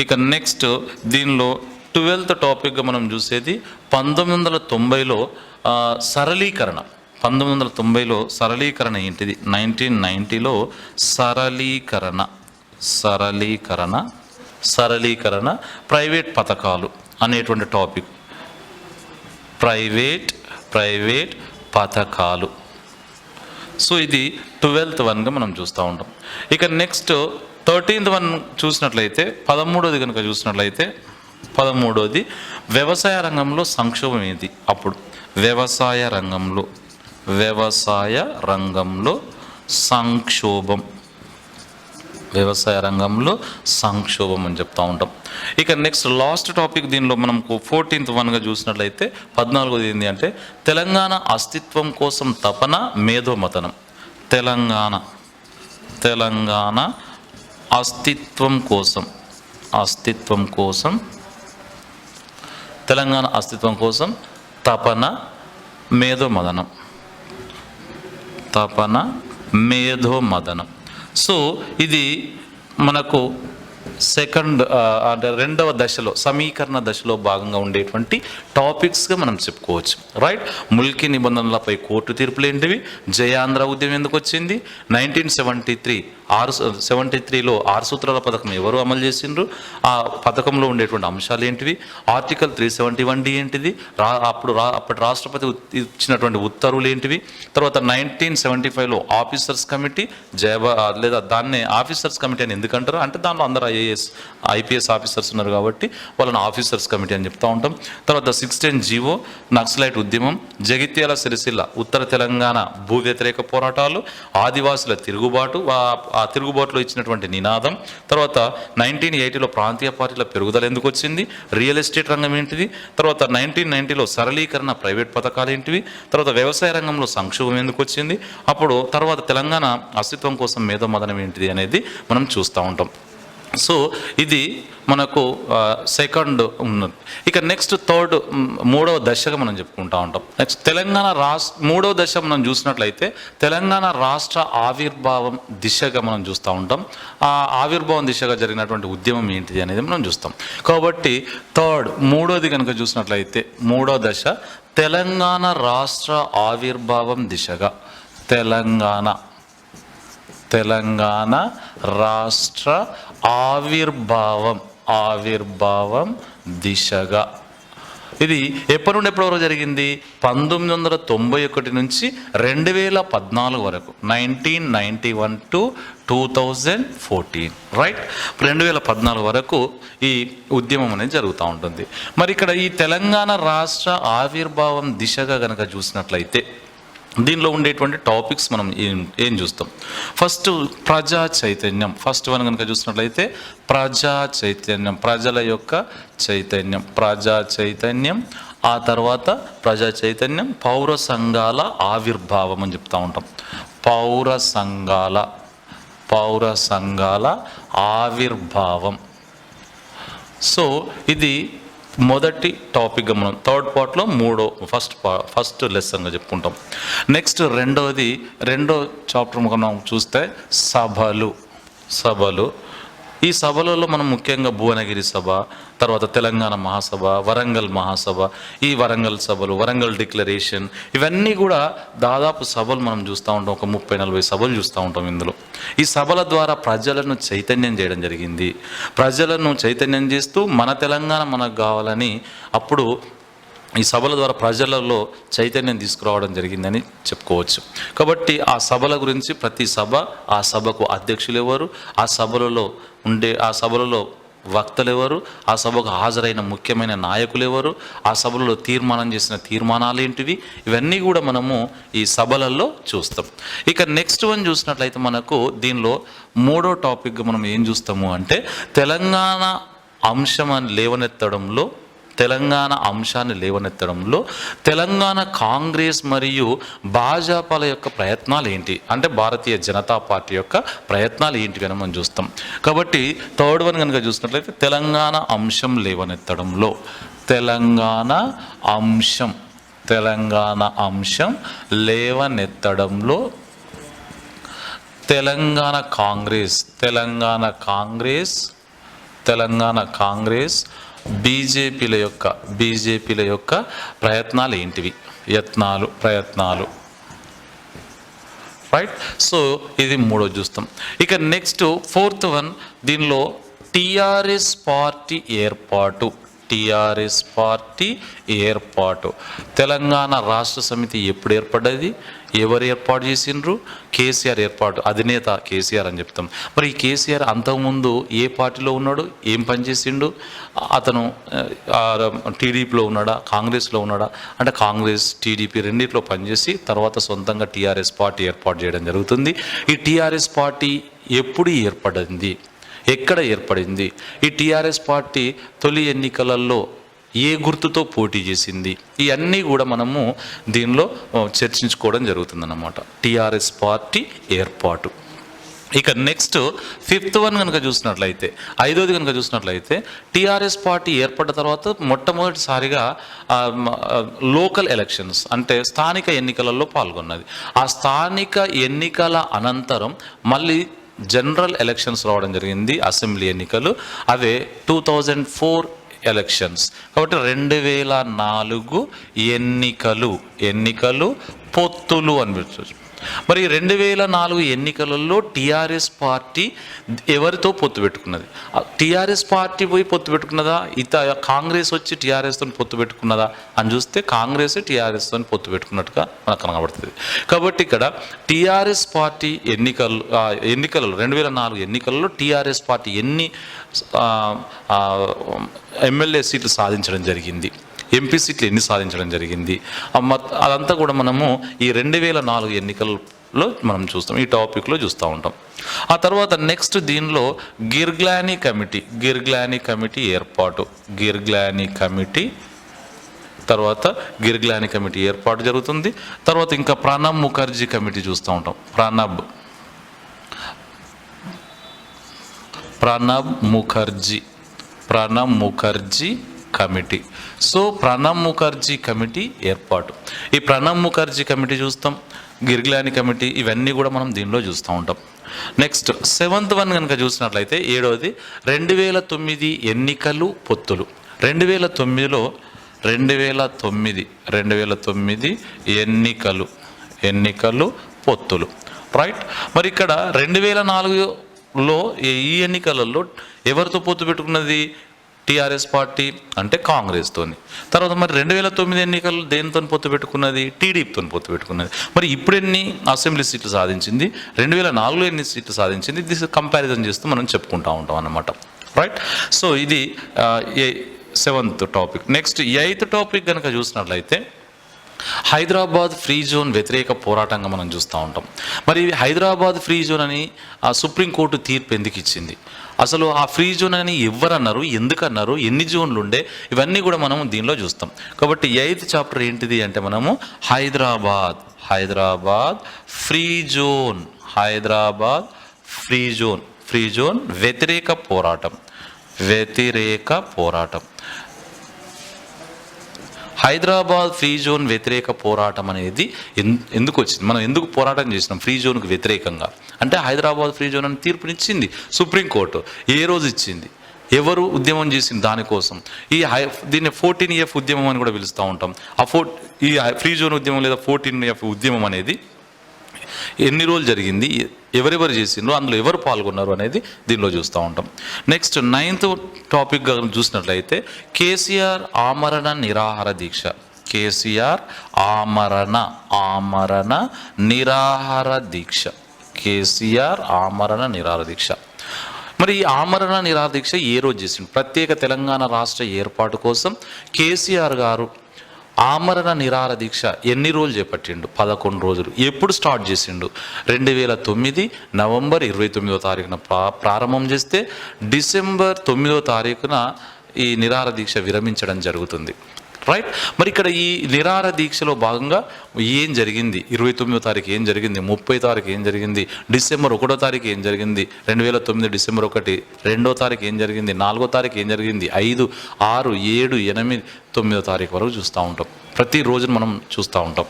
ఇక నెక్స్ట్ దీనిలో 12th టాపిక్గా మనం చూసేది 1990లో సరళీకరణ. 1990లో సరళీకరణ ఏంటిది, 1990లో సరళీకరణ ప్రైవేట్ పథకాలు అనేటువంటి టాపిక్, ప్రైవేట్ పథకాలు. సో ఇది 12th వన్గా మనం చూస్తూ ఉంటాం. ఇక నెక్స్ట్ 13th వన్ చూసినట్లయితే 13వది కనుక చూసినట్లయితే 13వది వ్యవసాయ రంగంలో సంక్షోభం ఏంటి, అప్పుడు వ్యవసాయ సంక్షోభం అని చెప్తూ ఉంటాం. ఇక నెక్స్ట్ లాస్ట్ టాపిక్ దీనిలో మనం 14th వన్గా చూసినట్లయితే 14వది ఏంటి అంటే తెలంగాణ అస్తిత్వం కోసం తపన మేధోమథనం. తెలంగాణ అస్తిత్వం కోసం తపన మేధోమథనం. సో ఇది మనకు సెకండ్ అంటే 2వ దశలో సమీకరణ దశలో భాగంగా ఉండేటువంటి టాపిక్స్గా మనం చెప్పుకోవచ్చు. రైట్, ముల్కీ నిబంధనలపై కోర్టు తీర్పులు ఏంటివి, జయాంధ్ర ఉద్యమం ఎందుకు వచ్చింది, 1973లో 6 సూత్రాల పథకం ఎవరు అమలు చేసిండ్రు, ఆ పథకంలో ఉండేటువంటి అంశాలు ఏంటివి, ఆర్టికల్ 371D ఏంటిది, అప్పటి రాష్ట్రపతి ఇచ్చినటువంటి ఉత్తర్వులు ఏంటివి, తర్వాత 1975లో ఆఫీసర్స్ కమిటీ లేదా దాన్నే ఆఫీసర్స్ కమిటీ అని ఎందుకంటారు అంటే దానిలో అందరూ ఐపీఎస్ ఆఫీసర్స్ ఉన్నారు కాబట్టి వాళ్ళని ఆఫీసర్స్ కమిటీ అని చెప్తూ ఉంటాం. తర్వాత 610 జీవో, నక్సలైట్ ఉద్యమం, జగిత్యాల, సిరిసిల్ల, ఉత్తర తెలంగాణ భూ వ్యతిరేక పోరాటాలు, ఆదివాసుల తిరుగుబాటు, ఆ తిరుగుబాటులో ఇచ్చినటువంటి నినాదం, తర్వాత 1980లో ప్రాంతీయ పార్టీల పెరుగుదల ఎందుకు వచ్చింది, రియల్ ఎస్టేట్ రంగం ఏంటిది, తర్వాత 1990లో సరళీకరణ ప్రైవేట్ పథకాలు ఏంటివి, తర్వాత వ్యవసాయ రంగంలో సంక్షోభం ఎందుకు వచ్చింది, అప్పుడు తర్వాత తెలంగాణ అస్తిత్వం కోసం మేధోమథనం ఏంటిది అనేది మనం చూస్తూ ఉంటాం. సో ఇది మనకు సెకండ్ ఉన్నది. ఇక నెక్స్ట్ మూడవ దశగా మనం చెప్పుకుంటూ ఉంటాం. నెక్స్ట్ మూడవ దశ మనం చూసినట్లయితే తెలంగాణ రాష్ట్ర ఆవిర్భావం దిశగా మనం చూస్తూ ఉంటాం. ఆ ఆవిర్భావం దిశగా జరిగినటువంటి ఉద్యమం ఏంటిది అనేది మనం చూస్తాం. కాబట్టి మూడోది కనుక చూసినట్లయితే మూడో దశ తెలంగాణ రాష్ట్ర ఆవిర్భావం దిశగా, తెలంగాణ రాష్ట్ర ఆవిర్భావం దిశగా ఇది ఎప్పటి నుండి ఎప్పటి వరకు జరిగింది? 1991 నుంచి 2014 వరకు, 1991 to 2014, రైట్. 2014 వరకు ఈ ఉద్యమం అనేది జరుగుతూ ఉంటుంది. మరి ఇక్కడ ఈ తెలంగాణ రాష్ట్ర ఆవిర్భావం దిశగా కనుక చూసినట్లయితే దీనిలో ఉండేటువంటి టాపిక్స్ మనం ఏం చూస్తాం? ఫస్ట్ ప్రజా చైతన్యం, ఫస్ట్ వన్ కనుక చూసినట్లయితే ప్రజా చైతన్యం, ప్రజల యొక్క చైతన్యం, ప్రజా చైతన్యం. ఆ తర్వాత ప్రజా చైతన్యం, పౌర సంఘాల ఆవిర్భావం అని చెప్తూ ఉంటాం. పౌర సంఘాల ఆవిర్భావం. సో ఇది మొదటి టాపిక్గా మనం థర్డ్ పార్ట్లో ఫస్ట్ లెసన్గా చెప్పుకుంటాం. నెక్స్ట్ రెండో చాప్టర్ మనం చూస్తే సభలు. ఈ సభలలో మనం ముఖ్యంగా భువనగిరి సభ, తర్వాత తెలంగాణ మహాసభ, వరంగల్ మహాసభ, ఈ వరంగల్ సభలు, వరంగల్ డిక్లరేషన్, ఇవన్నీ కూడా దాదాపు సభలు మనం చూస్తూ ఉంటాం. ఒక 30-40 సభలు చూస్తూ ఉంటాం. ఇందులో ఈ సభల ద్వారా ప్రజలను చైతన్యం చేయడం జరిగింది. ప్రజలను చైతన్యం చేస్తూ మన తెలంగాణ మనకు కావాలని అప్పుడు ఈ సభల ద్వారా ప్రజలలో చైతన్యం తీసుకురావడం జరిగిందని చెప్పుకోవచ్చు. కాబట్టి ఆ సభల గురించి ప్రతి సభ, ఆ సభకు అధ్యక్షులు ఎవరు, ఆ సభలలో వక్తలు ఎవరు, ఆ సభకు హాజరైన ముఖ్యమైన నాయకులు ఎవరు, ఆ సభలలో తీర్మానం చేసిన తీర్మానాలు ఏంటివి, ఇవన్నీ కూడా మనము ఈ సభలలో చూస్తాం. ఇక నెక్స్ట్ వన్ చూసినట్లయితే మనకు దీనిలో మూడో టాపిక్గా మనం ఏం చూస్తాము అంటే తెలంగాణ అంశాన్ని లేవనెత్తడంలో తెలంగాణ కాంగ్రెస్ మరియు భాజపాల యొక్క ప్రయత్నాలు ఏంటి, అంటే భారతీయ జనతా పార్టీ యొక్క ప్రయత్నాలు ఏంటి అని మనం చూస్తాం. కాబట్టి థర్డ్ వన్ కనుక చూసినట్లయితే తెలంగాణ అంశం లేవనెత్తడంలో తెలంగాణ కాంగ్రెస్ బీజేపీల యొక్క ప్రయత్నాలు ఏంటివి, ప్రయత్నాలు, రైట్. సో ఇది మూడో చూస్తాం. ఇక నెక్స్ట్ ఫోర్త్ వన్, దీనిలో టీఆర్ఎస్ పార్టీ ఏర్పాటు. తెలంగాణ రాష్ట్ర సమితి ఎప్పుడు ఏర్పడ్డది, ఎవరు ఏర్పాటు చేసిండ్రు? కేసీఆర్ ఏర్పాటు, అధినేత కేసీఆర్ అని చెప్తాం. మరి ఈ కేసీఆర్ అంతకుముందు ఏ పార్టీలో ఉన్నాడు, ఏం పనిచేసిండు? అతను టీడీపీలో ఉన్నాడా, కాంగ్రెస్లో ఉన్నాడా అంటే కాంగ్రెస్ టీడీపీ రెండిట్లో పనిచేసి తర్వాత సొంతంగా టీఆర్ఎస్ పార్టీ ఏర్పాటు చేయడం జరుగుతుంది. ఈ టీఆర్ఎస్ పార్టీ ఎప్పుడు ఏర్పడింది, ఎక్కడ ఏర్పడింది? ఈ టీఆర్ఎస్ పార్టీ తొలి ఎన్నికలలో ఏ గుర్తుతో పోటీ చేసింది? ఇవన్నీ కూడా మనము దీనిలో చర్చించుకోవడం జరుగుతుందన్నమాట. టీఆర్ఎస్ పార్టీ ఏర్పాటు. ఇక నెక్స్ట్ ఫిఫ్త్ వన్ కనుక చూసినట్లయితే, ఐదోది కనుక చూసినట్లయితే టీఆర్ఎస్ పార్టీ ఏర్పడిన తర్వాత మొట్టమొదటిసారిగా లోకల్ ఎలక్షన్స్ అంటే స్థానిక ఎన్నికలలో పాల్గొన్నది. ఆ స్థానిక ఎన్నికల అనంతరం మళ్ళీ జనరల్ ఎలక్షన్స్ రావడం జరిగింది, అసెంబ్లీ ఎన్నికలు. అవే 2004 ఎలక్షన్స్. కాబట్టి 2004 ఎన్నికలు పొత్తులు అని పిలుచు. మరి 2004 ఎన్నికలలో టీఆర్ఎస్ పార్టీ ఎవరితో పొత్తు పెట్టుకున్నది? టీఆర్ఎస్ పార్టీ పోయి పొత్తు పెట్టుకున్నదా, కాంగ్రెస్ వచ్చి టీఆర్ఎస్తో పొత్తు పెట్టుకున్నదా అని చూస్తే కాంగ్రెస్ టీఆర్ఎస్తో పొత్తు పెట్టుకున్నట్టుగా మనకు కనబడుతుంది. కాబట్టి ఇక్కడ టీఆర్ఎస్ పార్టీ ఎన్నికలలో 2004 ఎన్నికలలో టీఆర్ఎస్ పార్టీ ఎన్ని ఎమ్మెల్యే సీట్లు సాధించడం జరిగింది, ఎంపీ సీట్లు ఎన్ని సాధించడం జరిగింది, అదంతా కూడా మనము ఈ 2004 ఎన్నికల్లో మనం చూస్తాం, ఈ టాపిక్లో చూస్తూ ఉంటాం. ఆ తర్వాత నెక్స్ట్ దీనిలో గిర్గ్లానీ కమిటీ ఏర్పాటు, గిర్గ్లానీ కమిటీ ఏర్పాటు జరుగుతుంది. తర్వాత ఇంకా ప్రణబ్ ముఖర్జీ కమిటీ చూస్తూ ఉంటాం. Pranab Mukherjee committee. So Pranab Mukherjee committee ఏర్పాటు, ఈ ప్రణబ్ ముఖర్జీ కమిటీ చూస్తాం, గిర్గ్లానీ కమిటీ, ఇవన్నీ కూడా మనం దీనిలో చూస్తూ ఉంటాం. నెక్స్ట్ సెవెంత్ వన్ కనుక చూసినట్లయితే ఏడవది 2009 ఎన్నికలు పొత్తులు. 2009 ఎన్నికలు పొత్తులు, రైట్. మరి ఇక్కడ 2004లో ఈ ఎన్నికలలో ఎవరితో పొత్తు పెట్టుకున్నది? టీఆర్ఎస్ పార్టీ అంటే కాంగ్రెస్తోని. తర్వాత మరి 2009 ఎన్నికలు దేనితో పొత్తు పెట్టుకున్నది? టీడీపీతో పొత్తు పెట్టుకున్నది. మరి ఇప్పుడు ఎన్ని అసెంబ్లీ సీట్లు సాధించింది? 2004లో ఎన్ని సీట్లు సాధించింది? దిస్ కంపారిజన్ చేస్తూ మనం చెప్పుకుంటూ ఉంటాం అన్నమాట. రైట్. సో ఇది 7th topic. Next 8th topic కనుక చూసినట్లయితే హైదరాబాద్ ఫ్రీ జోన్ వ్యతిరేక పోరాటంగా మనం చూస్తూ ఉంటాం. మరి హైదరాబాద్ ఫ్రీ జోన్ అని సుప్రీంకోర్టు తీర్పు ఎందుకు ఇచ్చింది? అసలు ఆ ఫ్రీ జోన్ అని ఎవరన్నారు, ఎందుకన్నారు, ఎన్ని జోన్లు ఉండే, ఇవన్నీ కూడా మనం దీనిలో చూస్తాం. కాబట్టి 8th చాప్టర్ ఏంటిది అంటే మనము Hyderabad free zone, Hyderabad free zone వ్యతిరేక పోరాటం. హైదరాబాద్ ఫ్రీ జోన్ వ్యతిరేక పోరాటం అనేది ఎందుకు వచ్చింది? మనం ఎందుకు పోరాటం చేసినాం ఫ్రీ జోన్కు వ్యతిరేకంగా అంటే హైదరాబాద్ ఫ్రీ జోన్ అని తీర్పునిచ్చింది సుప్రీంకోర్టు. ఏ రోజు ఇచ్చింది? ఎవరు ఉద్యమం చేసింది దానికోసం? దీన్ని 14F ఉద్యమం అని కూడా పిలుస్తూ ఉంటాం. ఈ ఫ్రీ జోన్ ఉద్యమం లేదా 14F ఉద్యమం అనేది ఎన్ని రోజులు జరిగింది, ఎవరెవరు చేసిండ్రు, అందులో ఎవరు పాల్గొన్నారు అనేది దీనిలో చూస్తూ ఉంటాం. నెక్స్ట్ 9th టాపిక్ చూసినట్లయితే కేసీఆర్ ఆమరణ నిరాహార దీక్ష. కేసీఆర్ ఆమరణ నిరాహార దీక్ష. కేసీఆర్ ఆమరణ నిరాహార దీక్ష. మరి ఈ ఆమరణ నిరాహార దీక్ష ఏ రోజు చేసిండు? ప్రత్యేక తెలంగాణ రాష్ట్ర ఏర్పాటు కోసం కేసీఆర్ గారు ఆమరణ నిరాహార దీక్ష ఎన్ని రోజులు చేపట్టిండు? 11 రోజులు. ఎప్పుడు స్టార్ట్ చేసిండు? 2009 నవంబర్ 29వ తారీఖున ప్రారంభం చేస్తే డిసెంబర్ 9వ తారీఖున ఈ నిరాహార దీక్ష విరమించడం జరుగుతుంది. రైట్. మరి ఇక్కడ ఈ నిరాహార దీక్షలో భాగంగా ఏం జరిగింది? 29వ తారీఖు ఏం జరిగింది? 30వ తారీఖు ఏం జరిగింది? డిసెంబర్ 1వ తారీఖు ఏం జరిగింది? 2009 డిసెంబర్ 1, 2వ తారీఖు ఏం జరిగింది? 4వ తారీఖు ఏం జరిగింది? 5, 6, 7, 8, 9వ తారీఖు వరకు చూస్తూ ఉంటాం. ప్రతిరోజు మనం చూస్తూ ఉంటాం.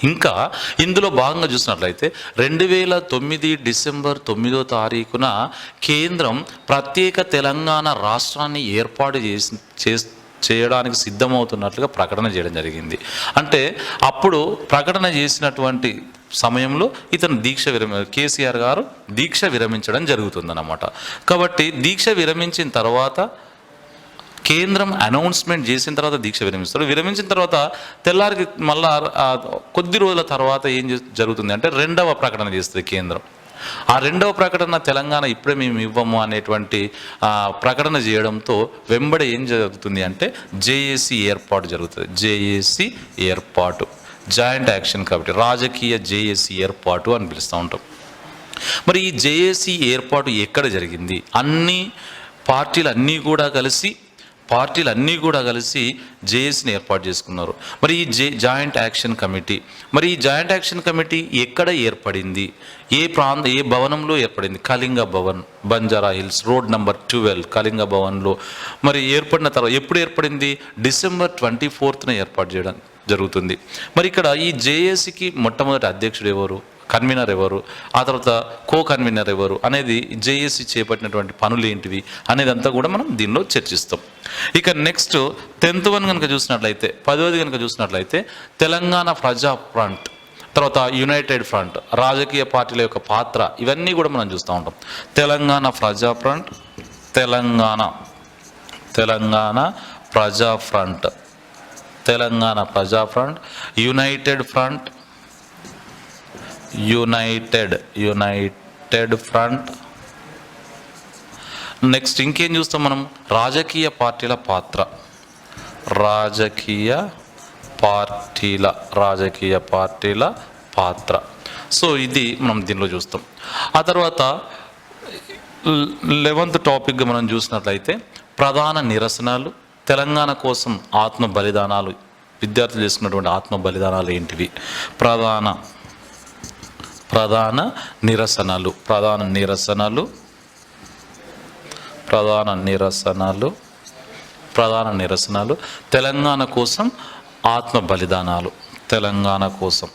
ఇంకా ఇందులో భాగంగా చూసినట్లయితే 2009 డిసెంబర్ 9వ తారీఖున కేంద్రం ప్రత్యేక తెలంగాణ రాష్ట్రాన్ని ఏర్పాటు చేయడానికి సిద్ధమవుతున్నట్లుగా ప్రకటన చేయడం జరిగింది. అంటే అప్పుడు ప్రకటన చేసినటువంటి సమయంలో ఇతను కేసీఆర్ గారు దీక్ష విరమించడం జరుగుతుందన్నమాట. కాబట్టి దీక్ష విరమించిన తర్వాత కేంద్రం అనౌన్స్మెంట్ చేసిన తర్వాత దీక్ష విరమిస్తారు. విరమించిన తర్వాత తెల్లారికి మళ్ళా కొద్ది రోజుల తర్వాత ఏం జరుగుతుంది అంటే 2వ ప్రకటన చేస్తుంది కేంద్రం. ఆ 2వ ప్రకటన తెలంగాణ ఇప్పుడే మేము ఇవ్వము అనేటువంటి ప్రకటన చేయడంతో వెంబడి ఏం జరుగుతుంది అంటే జేఏసీ ఏర్పాటు జరుగుతుంది. జేఏసీ ఏర్పాటు, జాయింట్ యాక్షన్ కమిటీ, రాజకీయ జేఏసీ ఏర్పాటు అని పిలుస్తూ ఉంటాం. మరి ఈ జేఏసీ ఏర్పాటు ఎక్కడ జరిగింది? అన్ని పార్టీలన్నీ కూడా కలిసి జేఏసీని ఏర్పాటు చేసుకున్నారు. మరి ఈ జాయింట్ యాక్షన్ కమిటీ ఎక్కడ ఏర్పడింది? ఏ భవనంలో ఏర్పడింది? Kalinga Bhavan, Banjara hills, road number 12 Kalinga భవన్లో. మరి ఏర్పడిన తర్వాత ఎప్పుడు ఏర్పడింది? డిసెంబర్ 24న ఏర్పాటు చేయడం జరుగుతుంది. మరి ఇక్కడ ఈ జేఏసీకి మొట్టమొదటి అధ్యక్షుడు ఎవరు, కన్వీనర్ ఎవరు, ఆ తర్వాత కో కన్వీనర్ ఎవరు అనేది, జేఏసీ చేపట్టినటువంటి పనులు ఏంటివి అనేదంతా కూడా మనం దీనిలో చర్చిస్తాం. ఇక నెక్స్ట్ 10th వన్ కనుక చూసినట్లయితే, 10వది కనుక చూసినట్లయితే తెలంగాణ ప్రజా ఫ్రంట్, తర్వాత యునైటెడ్ ఫ్రంట్, రాజకీయ పార్టీల యొక్క పాత్ర, ఇవన్నీ కూడా మనం చూస్తూ ఉంటాం. తెలంగాణ ప్రజా ఫ్రంట్, తెలంగాణ ప్రజా ఫ్రంట్, యునైటెడ్ ఫ్రంట్. నెక్స్ట్ ఇంకేం చూస్తాం మనం? రాజకీయ పార్టీల పాత్ర. సో ఇది మనం దీనిలో చూస్తాం. ఆ తర్వాత 11th టాపిక్గా మనం చూసినట్లయితే ప్రధాన నిరసనలు, తెలంగాణ కోసం ఆత్మ బలిదానాలు, విద్యార్థులు చేసుకున్నటువంటి ఆత్మ బలిదానాలు ఏంటివి? ప్రధాన నిరసనలు, తెలంగాణ కోసం ఆత్మ బలిదానాలు, తెలంగాణ కోసం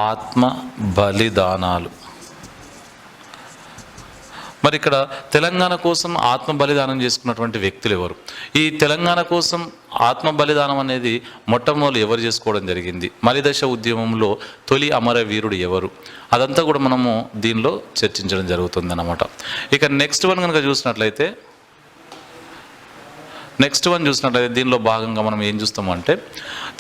ఆత్మ బలిదానాలు. మరి ఇక్కడ తెలంగాణ కోసం ఆత్మ బలిదానం చేసుకున్నటువంటి వ్యక్తులు ఎవరు? ఈ తెలంగాణ కోసం ఆత్మ బలిదానం అనేది మొట్టమొదటి ఎవరు చేసుకోవడం జరిగింది? మలిదశ ఉద్యమంలో తొలి అమరవీరుడు ఎవరు? అదంతా కూడా మనము దీనిలో చర్చించడం జరుగుతుంది అన్నమాట. ఇక నెక్స్ట్ వన్ కనుక చూసినట్లయితే దీనిలో భాగంగా మనం ఏం చూస్తామంటే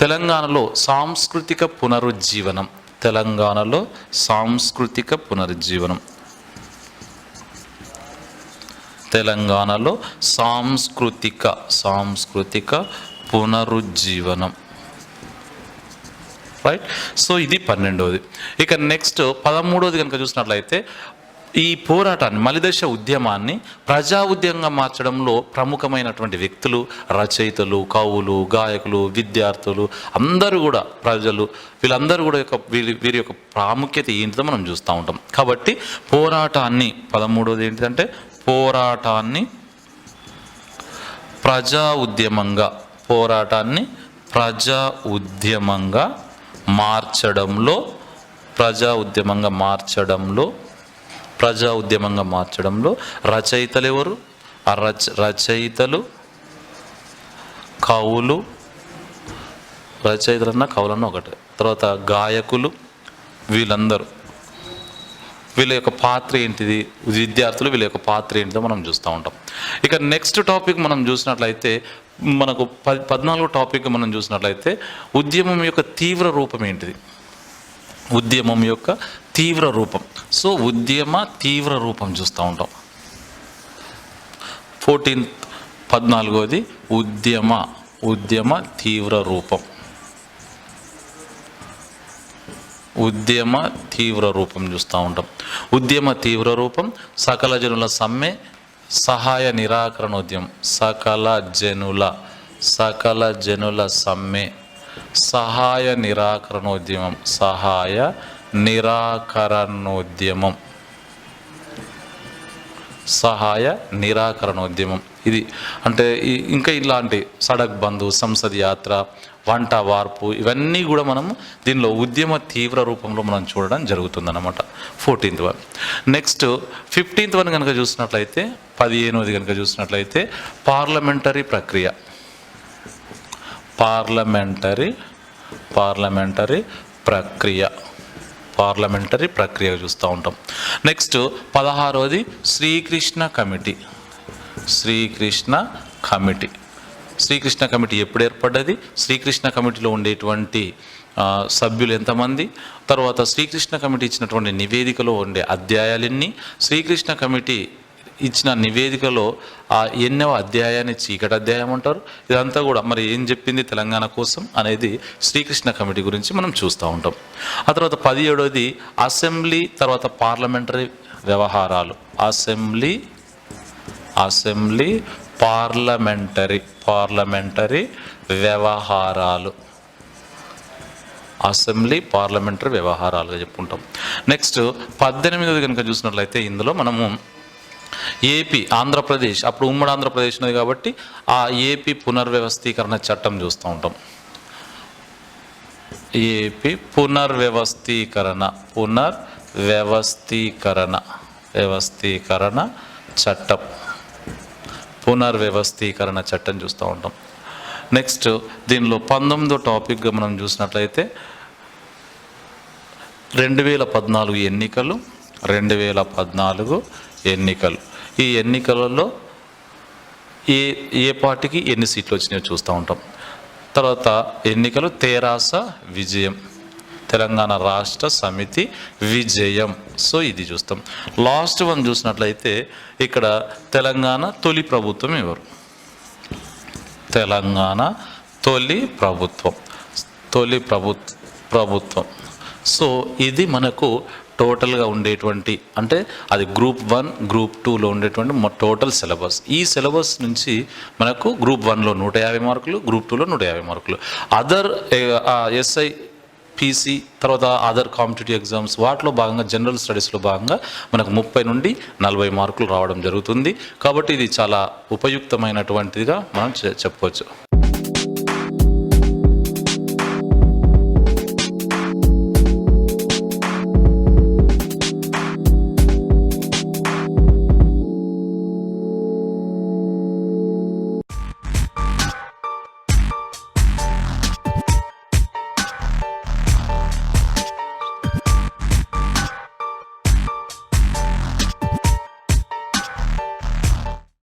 తెలంగాణలో సాంస్కృతిక పునరుజ్జీవనం. తెలంగాణలో సాంస్కృతిక పునరుజ్జీవనం. తెలంగాణలో సాంస్కృతిక పునరుజ్జీవనం. రైట్. సో ఇది 12వది. ఇక నెక్స్ట్ 13వది కనుక చూసినట్లయితే ఈ పోరాటాన్ని, మలిదశ ఉద్యమాన్ని ప్రజా ఉద్యమంగా మార్చడంలో ప్రముఖమైనటువంటి వ్యక్తులు, రచయితలు, కవులు, గాయకులు, విద్యార్థులు అందరూ కూడా, ప్రజలు, వీళ్ళందరూ కూడా వీరి యొక్క ప్రాముఖ్యత ఏంటిదో మనం చూస్తూ ఉంటాం. కాబట్టి పోరాటాన్ని 13వది ఏంటిదంటే పోరాటాన్ని ప్రజా ఉద్యమంగా మార్చడంలో రచయితలు ఎవరు? రచయితలు, కవులు, రచయితలన్నా కవులన్నా ఒకటే, తర్వాత గాయకులు, వీళ్ళ యొక్క పాత్ర ఏంటిది, విద్యార్థులు వీళ్ళ యొక్క పాత్ర ఏంటిదో మనం చూస్తూ ఉంటాం. ఇక నెక్స్ట్ టాపిక్ మనం చూసినట్లయితే మనకు 14వ టాపిక్ మనం చూసినట్లయితే ఉద్యమం యొక్క తీవ్ర రూపం ఏంటిది? ఉద్యమం యొక్క తీవ్ర రూపం. సో ఉద్యమ తీవ్ర రూపం చూస్తూ ఉంటాం. 14వది ఉద్యమ తీవ్ర రూపం. చూస్తూ ఉంటాం. ఉద్యమ తీవ్ర రూపం సకల జనుల సమ్మె, సహాయ నిరాకరణోద్యమం. సకల జనుల సమ్మె, సహాయ నిరాకరణోద్యమం. ఇది అంటే ఇంకా ఇలాంటి సడక్ బంధు, సంసద్ యాత్ర, వంట వార్పు, ఇవన్నీ కూడా మనము దీనిలో ఉద్యమ తీవ్ర రూపంలో మనం చూడడం జరుగుతుందన్నమాట. 14th one. Next 15th one కనుక చూసినట్లయితే 15వది కనుక చూసినట్లయితే పార్లమెంటరీ ప్రక్రియ చూస్తూ ఉంటాం. నెక్స్ట్ 16వది శ్రీకృష్ణ కమిటీ ఎప్పుడు ఏర్పడ్డది? శ్రీకృష్ణ కమిటీలో ఉండేటువంటి సభ్యులు ఎంతమంది? తర్వాత శ్రీకృష్ణ కమిటీ ఇచ్చినటువంటి నివేదికలో ఉండే అధ్యాయాలన్నీ, శ్రీకృష్ణ కమిటీ ఇచ్చిన నివేదికలో ఆ ఎన్నవ అధ్యాయాన్ని చీకటి అధ్యాయం అంటారు. ఇదంతా కూడా మరి ఏం చెప్పింది తెలంగాణ కోసం అనేది శ్రీకృష్ణ కమిటీ గురించి మనం చూస్తూ ఉంటాం. ఆ తర్వాత 17వది అసెంబ్లీ, తర్వాత పార్లమెంటరీ వ్యవహారాలు. అసెంబ్లీ పార్లమెంటరీ వ్యవహారాలు. అసెంబ్లీ పార్లమెంటరీ వ్యవహారాలుగా చెప్పుకుంటాం. నెక్స్ట్ 18వది కనుక చూసినట్లయితే ఇందులో మనము ఏపీ, ఆంధ్రప్రదేశ్, అప్పుడు ఉమ్మడి ఆంధ్రప్రదేశ్ ఉన్నది కాబట్టి ఆ ఏపీ పునర్వ్యవస్థీకరణ చట్టం చూస్తూ ఉంటాం. ఏపీ పునర్వ్యవస్థీకరణ చట్టం చూస్తూ ఉంటాం. నెక్స్ట్ దీనిలో 19వ టాపిక్గా మనం చూసినట్లయితే 2014 ఎన్నికలు. ఈ ఎన్నికలలో ఏ పార్టీకి ఎన్ని సీట్లు వచ్చినాయో చూస్తూ ఉంటాం. తర్వాత ఎన్నికలు తెరాస విజయం, తెలంగాణ రాష్ట్ర సమితి విజయం. సో ఇది చూస్తాం. లాస్ట్ వన్ చూసినట్లయితే ఇక్కడ తెలంగాణ తొలి ప్రభుత్వం ఎవరు? తెలంగాణ తొలి ప్రభుత్వం. సో ఇది మనకు టోటల్గా ఉండేటువంటి, అంటే అది గ్రూప్ 1, గ్రూప్ 2లో ఉండేటువంటి టోటల్ సిలబస్. ఈ సిలబస్ నుంచి మనకు గ్రూప్ 1లో 150 మార్కులు, గ్రూప్ 2లో 150 మార్కులు, అదర్ ఎస్ఐ, పీసీ, తర్వాత అదర్ కాంపిటేటివ్ ఎగ్జామ్స్ వాటిలో భాగంగా జనరల్ స్టడీస్లో భాగంగా మనకు 30 నుండి 40 మార్కులు రావడం జరుగుతుంది. కాబట్టి ఇది చాలా ఉపయుక్తమైనటువంటిదిగా మనం చెప్పుకోవచ్చు.